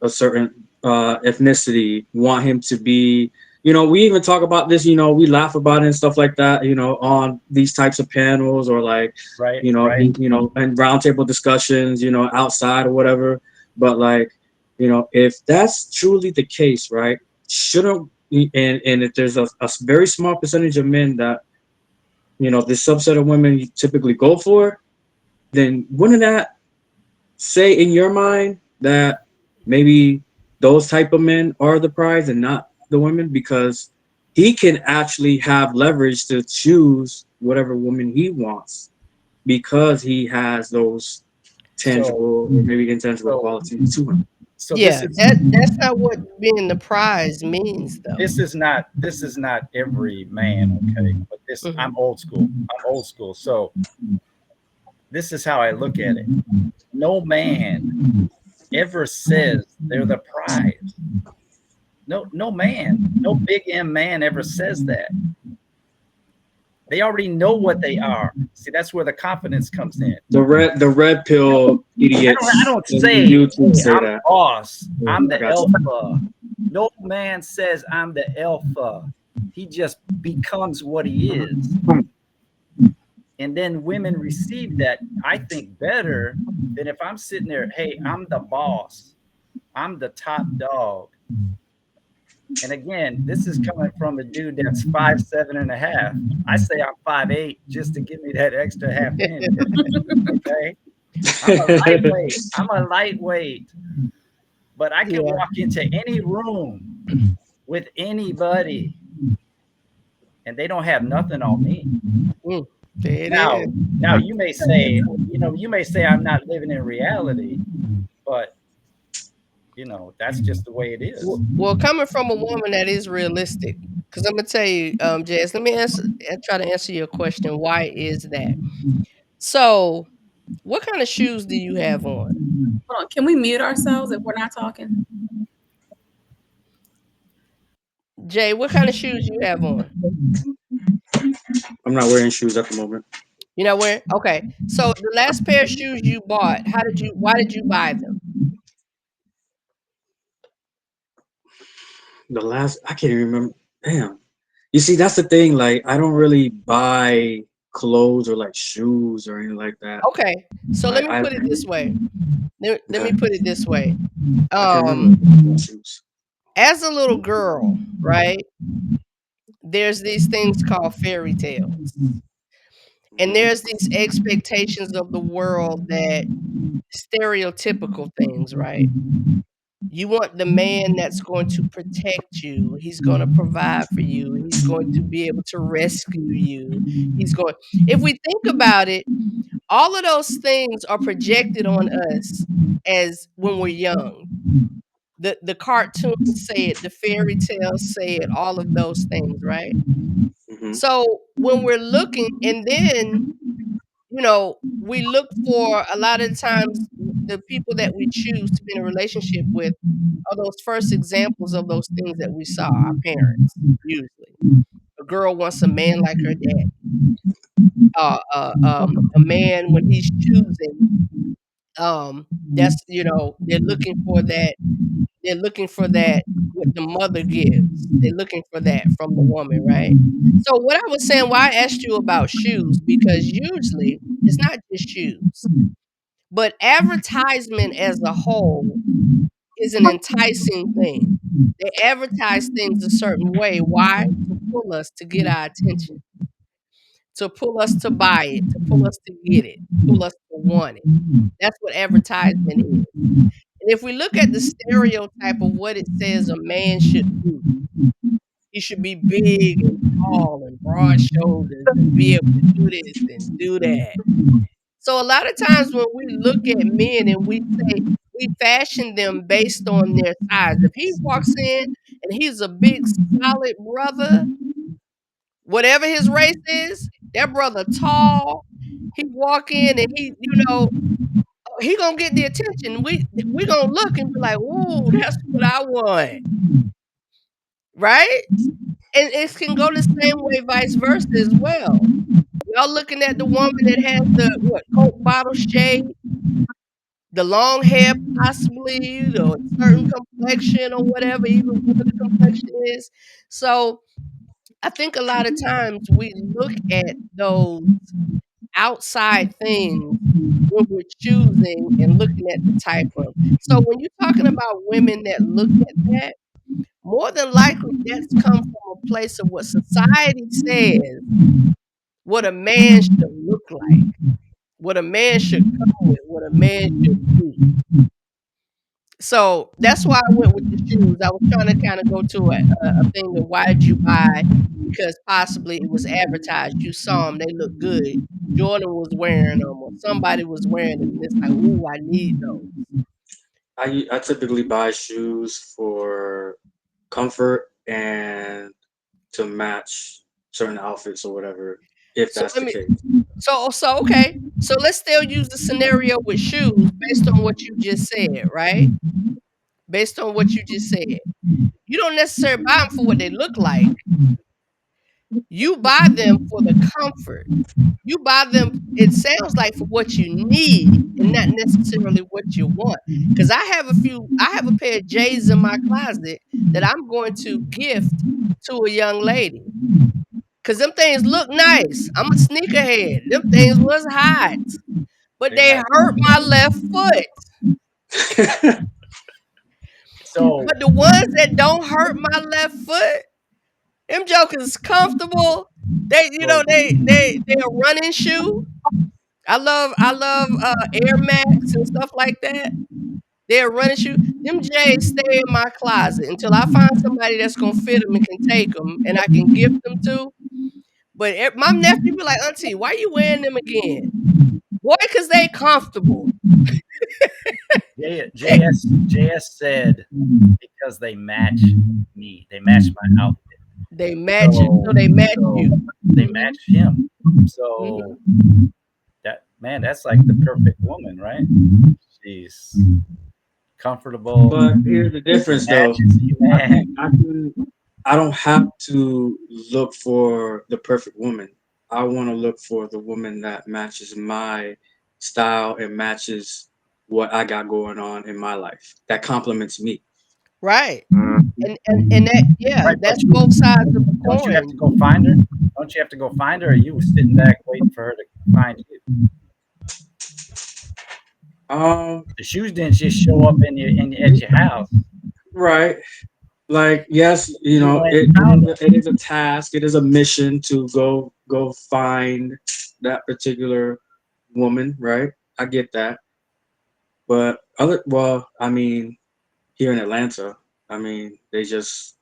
a certain ethnicity, want him to be, we even talk about this, we laugh about it and stuff like that, on these types of panels, or like, Right. and roundtable discussions, outside or whatever. But like, if that's truly the case, right, shouldn't, and if there's a very small percentage of men that this subset of women you typically go for, then wouldn't that say in your mind that maybe those type of men are the prize and not the women? Because he can actually have leverage to choose whatever woman he wants because he has those tangible or maybe intangible so qualities to him. so Yeah, that's not what being the prize means, though. this is not every man, okay? But this Mhm. I'm old school. I'm old school. So this is how I look at it. No man ever says they're the prize. No man, no big M man ever says that. They already know what they are. See, that's where the confidence comes in. The red pill idiots I don't in say, YouTube hey, say I'm that. boss. Yeah, I'm I the got you. alpha. No man says I'm the alpha. He just becomes what he is. And then women receive that, I think, better than if I'm sitting there, hey, I'm the boss. I'm the top dog. And again, this is coming from a dude that's 5'7.5". I say I'm 5'8" just to give me that extra half inch. Okay. I'm a lightweight, but I can Yeah. walk into any room with anybody and they don't have nothing on me. Mm, there it Now, is. now you may say, you may say I'm not living in reality, but that's just the way it is. Well, coming from a woman that is realistic, because I'm gonna tell you, Jazz, let me try to answer your question. Why is that? So, what kind of shoes do you have on? Hold on. Can we mute ourselves if we're not talking? Jay, what kind of shoes you have on? I'm not wearing shoes at the moment. You know where? Okay. So the last pair of shoes you bought, why did you buy them? I can't even remember. Damn. You see, that's the thing. Like, I don't really buy clothes or like shoes or anything like that. Okay. So let me I put it this way. Let me okay. put it this way. I can remember shoes. As a little girl, right? There's these things called fairy tales. And there's these expectations of the world that stereotypical things, right? You want the man that's going to protect you. He's going to provide for you. He's going to be able to rescue you. If we think about it, all of those things are projected on us as when we're young. The cartoons say it, the fairy tales say it, all of those things, right? Mm-hmm. So when we're looking, and then we look for a lot of times the people that we choose to be in a relationship with are those first examples of those things that we saw, our parents, usually. A girl wants a man like her dad. A man when he's choosing, they're looking for that what the mother gives. They're looking for that from the woman, right? So what I was saying, why I asked you about shoes, because usually it's not just shoes, but advertisement as a whole is an enticing thing. They advertise things a certain way. Why? To pull us, to get our attention, to pull us to buy it, to pull us to get it, pull us to want it. That's what advertisement is. And if we look at the stereotype of what it says a man should do, he should be big and tall and broad shoulders and be able to do this and do that. So a lot of times when we look at men and we fashion them based on their size. If he walks in and he's a big solid brother, whatever his race is, that brother tall, he walk in and he gonna get the attention. We gonna look and be like, "Ooh, that's what I want." Right? And it can go the same way vice versa as well. Y'all looking at the woman that has the Coke bottle shade, the long hair possibly, or certain complexion or whatever, even whatever the complexion is. So I think a lot of times we look at those outside things when we're choosing and looking at the type of. So when you're talking about women that look at that, more than likely that's come from a place of what society says what a man should look like, what a man should come with, what a man should be. So that's why I went with the shoes. I was trying to kind of go to a thing of why did you buy? Because possibly it was advertised. You saw them, they look good. Jordan was wearing them, or somebody was wearing them, and it's like, ooh, I need those. I typically buy shoes for comfort and to match certain outfits or whatever, if So that's let the me. case. So okay. So let's still use the scenario with shoes based on what you just said, right? Based on what you just said. You don't necessarily buy them for what they look like. You buy them for the comfort. You buy them, it sounds like, for what you need and not necessarily what you want. Because I have a pair of J's in my closet that I'm going to gift to a young lady. Cause them things look nice. I'm a sneakerhead. Them things was hot. But they hurt my left foot. So But the ones that don't hurt my left foot, them jokers comfortable. They're a running shoe. I love Air Max and stuff like that. They're a running shoe. Them J's stay in my closet until I find somebody that's gonna fit them and can take them and I can gift them to. But my nephew be like, Auntie, why you wearing them again? Boy, cause they comfortable. JS said because they match me. They match my outfit. They match it. So they match you. They Mhm. match him. So that's like the perfect woman, right? She's comfortable. But here's the difference, though. I don't have to look for the perfect woman. I want to look for the woman that matches my style and matches what I got going on in my life. That complements me. Right. Mhm. And that, Right, that's both sides of the don't you have coin. to go find her? Don't you have to go find her? Or you sitting back waiting for her to find you? The shoes didn't just show up at your house. Right. Like, yes, You went and found her. it is a task, it is a mission to go find that particular woman, right? I get that. But I mean, here in Atlanta, I mean, they just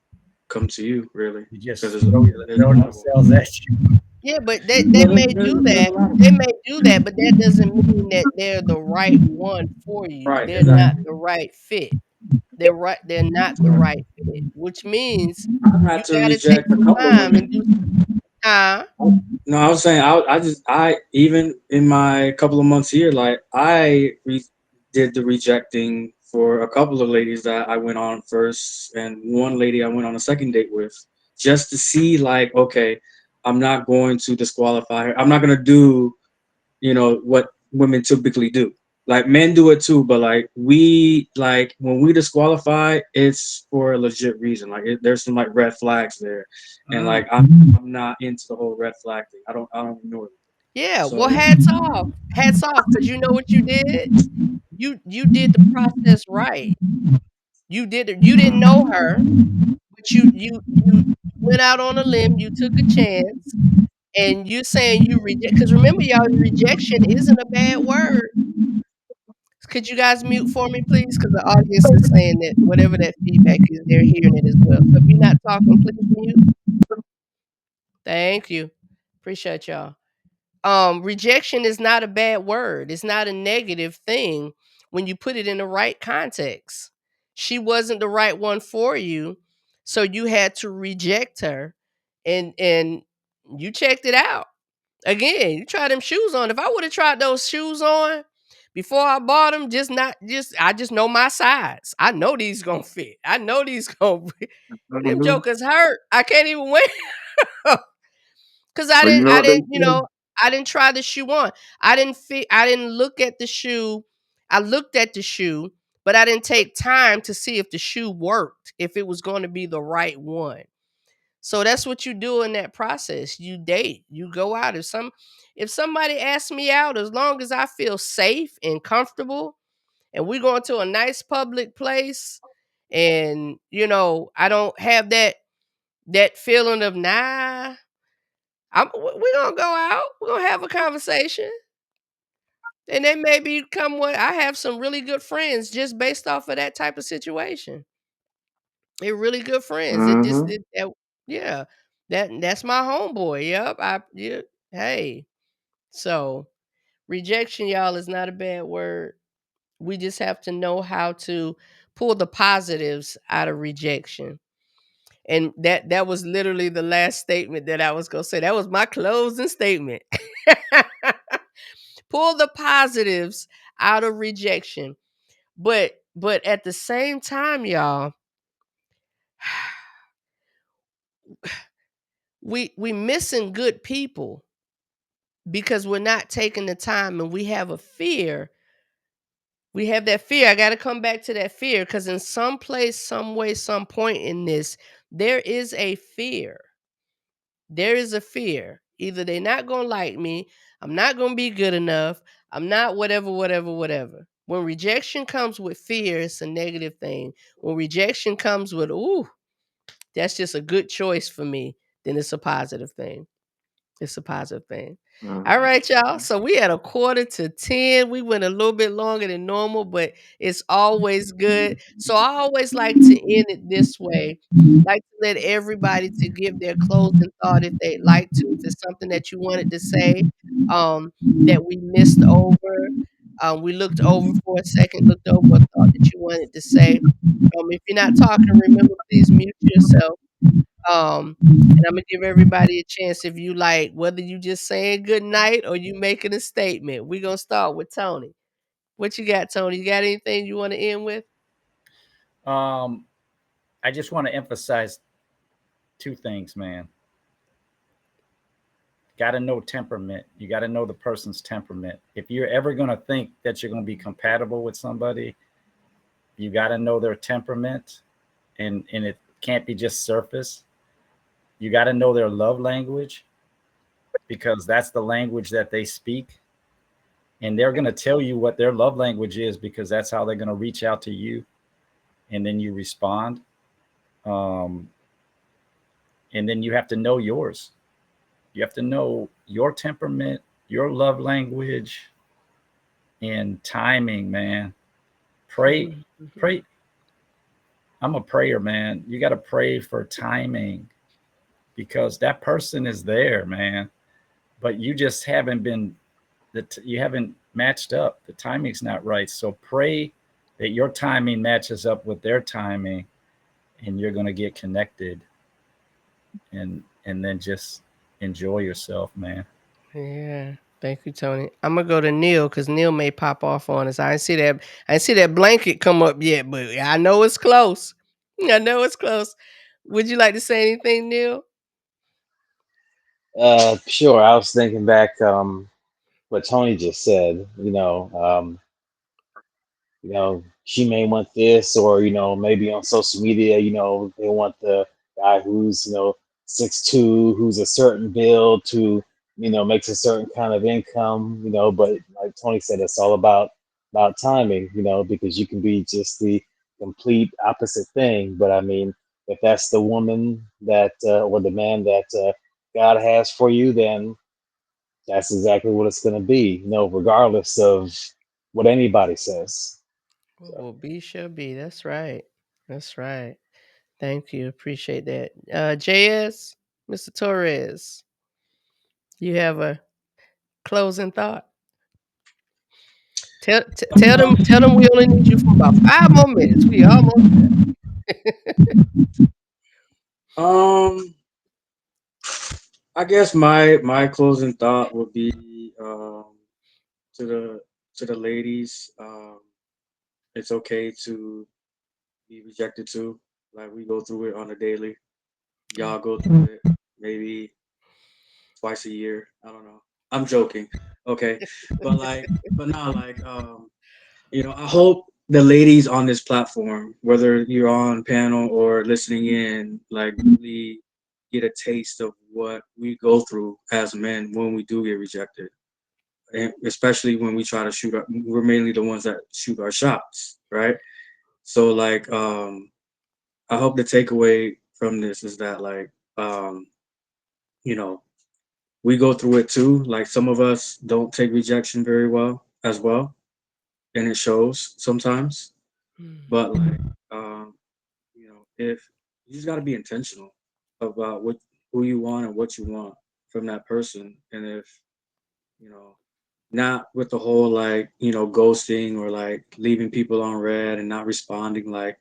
come to you, really, You just because throw themselves at you. Yeah, but they may do that. They may do that, but that doesn't mean that they're the right one for you. Right, They're not exactly. the right fit. They're not the right fit, which means I've you had to gotta take reject a some couple of time and do women. huh? No, I was saying I even in my couple of months here, like did the rejecting for a couple of ladies that I went on first, and one lady I went on a second date with, just to see, like, okay, I'm not going to disqualify her. I'm not gonna do, what women typically do. Like, men do it too, but like when we disqualify, it's for a legit reason. Like, there's some like red flags there, and like I'm not into the whole red flag thing. I don't ignore it. Yeah, well, So hats off. Hats off, because you know what you did? You did the process right. You did it. You didn't know her, but you went out on a limb, you took a chance, and you're saying you reject, because remember, y'all, rejection isn't a bad word. Could you guys mute for me, please? Because the audience is saying that whatever that feedback is, they're hearing it as well. So if you're not talking, please mute. Thank you. Appreciate y'all. Rejection is not a bad word. It's not a negative thing when you put it in the right context. She wasn't the right one for you, so you had to reject her, and you checked it out. Again, you try them shoes on. If I would have tried those shoes on before I bought them, I just know my size. I know these gonna fit. I know these gonna fit. But them Mhm. jokers hurt. I can't even wear because But you know I what they didn't, say? I didn't try the shoe on. I didn't look at the shoe. I looked at the shoe, but I didn't take time to see if the shoe worked, if it was going to be the right one. So that's what you do in that process. You date, you go out. If somebody asks me out, as long as I feel safe and comfortable and we're going to a nice public place and I don't have that feeling of, nah, We're gonna go out. We're gonna have a conversation. And they may become what I have some really good friends just based off of that type of situation. They're really good friends. It just Mm-hmm. it, that, yeah. That's my homeboy. Yep. Hey. So rejection, y'all, is not a bad word. We just have to know how to pull the positives out of rejection. And that was literally the last statement that I was gonna say. That was my closing statement. Pull the positives out of rejection. But at the same time, y'all, we missing good people because we're not taking the time and we have a fear. We have that fear. I got to come back to that fear because in some place, some way, some point in this, there is a fear. There is a fear. Either they're not going to like me, I'm not going to be good enough, I'm not whatever, whatever, whatever. When rejection comes with fear, it's a negative thing. When rejection comes with, ooh, that's just a good choice for me, then it's a positive thing. It's a positive thing. All Mm-hmm. right, y'all. So we had a quarter to 10. We went a little bit longer than normal, but it's always good. So I always like to end it this way. Like to let everybody to give their closing thought if they'd like to. If it's something that you wanted to say, um, that we missed over. We looked over for a second, looked over a thought that you wanted to say. If you're not talking, remember, please mute yourself. And I'm gonna give everybody a chance if you like, whether you just saying good night or you making a statement. We're gonna start with Tony. What you got, Tony? You got anything you want to end with? Um, I just want to emphasize two things, man. Got to know temperament. You got to know the person's temperament. If you're ever going to think that you're going to be compatible with somebody, you got to know their temperament, and it can't be just surface. You got to know their love language because that's the language that they speak, and they're going to tell you what their love language is because that's how they're going to reach out to you, and then you respond. Um, and then you have to know yours. You have to know your temperament, your love language, and timing, man. Pray, Mhm. pray. I'm a prayer, man. You got to pray for timing because that person is there, man. But you just haven't been you haven't matched up. The timing's not right. So pray that your timing matches up with their timing, and you're gonna get connected, and then just enjoy yourself, man. Yeah. Thank you, Tony. I'm gonna go to Neil because Neil may pop off on us. I didn't see that. I didn't see that blanket come up yet, but I know it's close. I know it's close. Would you like to say anything, Neil? Sure. I was thinking back what Tony just said. She may want this, or maybe on social media, they want the guy who's 6'2", who's a certain build, to makes a certain kind of income, but like Tony said, it's all about timing, because you can be just the complete opposite thing. But I mean, if that's the woman that or the man that God has for you, then that's exactly what it's going to be, regardless of what anybody says. What So. will be shall be. That's right. That's right. Thank you. Appreciate that. JS, Mr. Torres, you have a closing thought? Tell them we only need you for about 5 more minutes. We almost Um, I guess my closing thought would be to the ladies. It's okay to be rejected too. Like we go through it on a daily. there. Y'all go through it maybe twice a year. I don't know. I'm joking. Okay, but not like I hope the ladies on this platform, whether you're on panel or listening in, like really get a taste of what we go through as men when we do get rejected, and especially when we try to shoot. We're mainly the ones that shoot our shots, right? So like, I hope the takeaway from this is that like, you know, we go through it too. Like some of us don't take rejection very well as well, and it shows sometimes. But like, um, if you just got to be intentional about what who you want and what you want from that person, and if you know, not with the whole like ghosting or like leaving people on red and not responding. Like,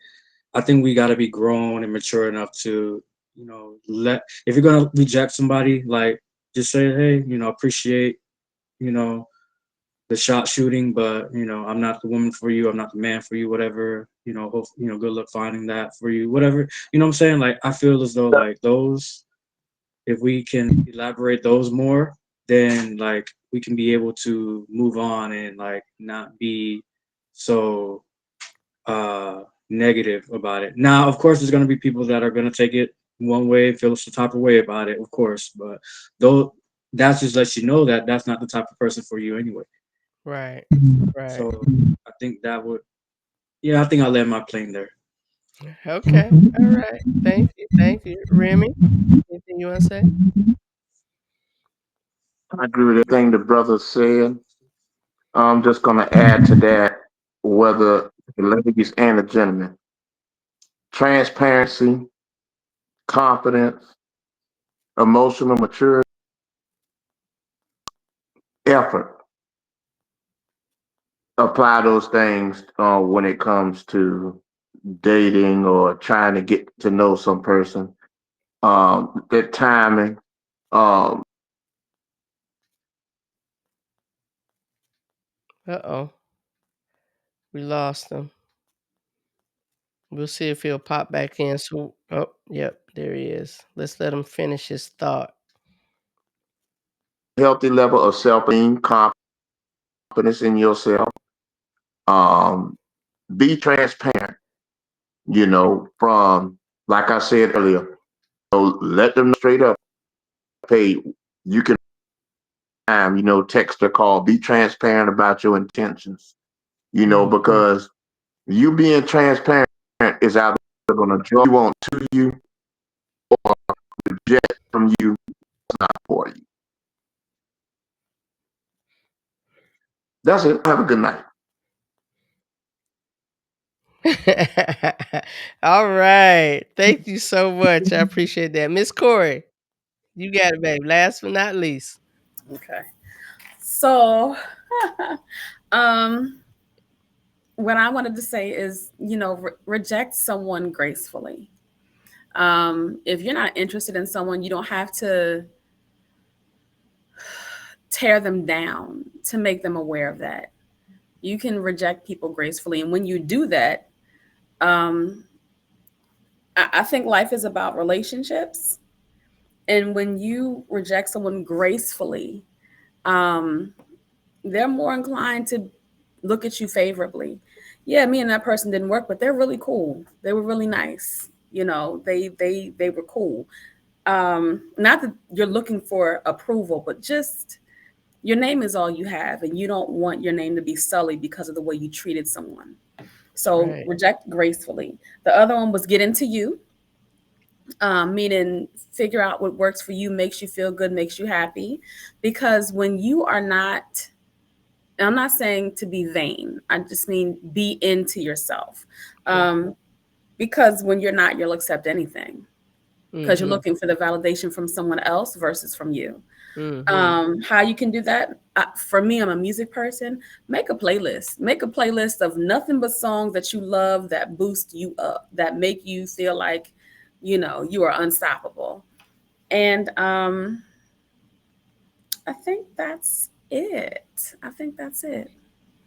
I think we got to be grown and mature enough to let if you're gonna reject somebody, like just say, hey, appreciate you know the shot shooting, but I'm not the woman for you. I'm not the man for you. Whatever. Hope, good luck finding that for you. Whatever. You know what I'm saying? Like I feel as though like those, if we can elaborate those more, then like we can be able to move on and like not be so negative about it. Now, of course, there's gonna be people that are gonna take it one way, feel some type of way about it, of course. But though that just lets you know that that's not the type of person for you anyway. Right. Right. So I think that would, yeah, I think I'll land my plane there. Okay. All right. Thank you. Thank you. Remy, anything you want to say? I agree with everything the brother said. I'm just going to add to that, whether the ladies and the gentlemen, transparency, confidence, emotional maturity, effort. Apply those things when it comes to dating or trying to get to know some person. The timing. Um, Uh-oh. We lost him. We'll see if he'll pop back in. So, oh, yep, there he is. Let's let him finish his thought. healthy level of self-esteem, confidence in yourself. Um, be transparent. From like I said earlier, let them know straight up. Hey, you can text or call. Be transparent about your intentions. Mhm. Because you being transparent is either going to draw you on to you or reject from you. It's not for you. That's it. Have a good night. All right. Thank you so much. I appreciate that. Miss Corey, you got it, babe. Last but not least. Okay. So, um, what I wanted to say is, reject someone gracefully. If you're not interested in someone, you don't have to tear them down to make them aware of that. You can reject people gracefully. And when you do that, um, I think life is about relationships. And when you reject someone gracefully, um, they're more inclined to look at you favorably. Yeah, me and that person didn't work, but they're really cool. They were really nice. They were cool. Not that you're looking for approval, but just your name is all you have, and you don't want your name to be sullied because of the way you treated someone. So Right. reject gracefully. The other one was get into you, meaning figure out what works for you, makes you feel good, makes you happy. Because when you are not, and I'm not saying to be vain, I just mean be into yourself. Because when you're not, you'll accept anything because you're Mhm. looking for the validation from someone else versus from you. Mhm. How you can do that? For me, I'm a music person. Make a playlist. Make a playlist of nothing but songs that you love that boost you up, that make you feel like, you are unstoppable. And I think that's it. I think that's it.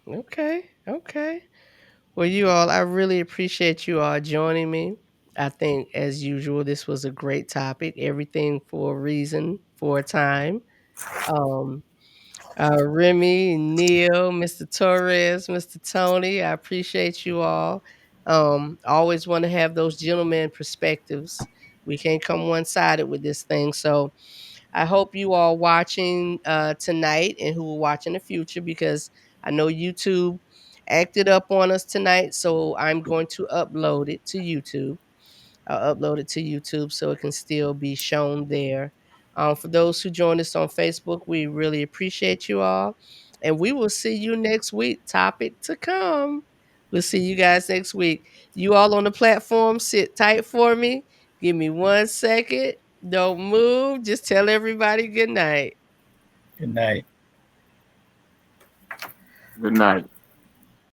Okay. Okay. Well, you all, I really appreciate you all joining me. I think, as usual, this was a great topic. Everything for a reason, for a time. Um, Remy, Neil, Mr. Torres, Mr. Tony, I appreciate you all. I always want to have those gentleman perspectives. We can't come one sided with this thing. So I hope you all watching tonight and who will watch in the future, because I know YouTube acted up on us tonight. So I'm going to upload it to YouTube. I'll upload it to YouTube so it can still be shown there. For those who joined us on Facebook, we really appreciate you all. And we will see you next week. Topic to come. We'll see you guys next week. You all on the platform, sit tight for me. Give me 1 second. Don't move. Just tell everybody good night. Good night. Good night.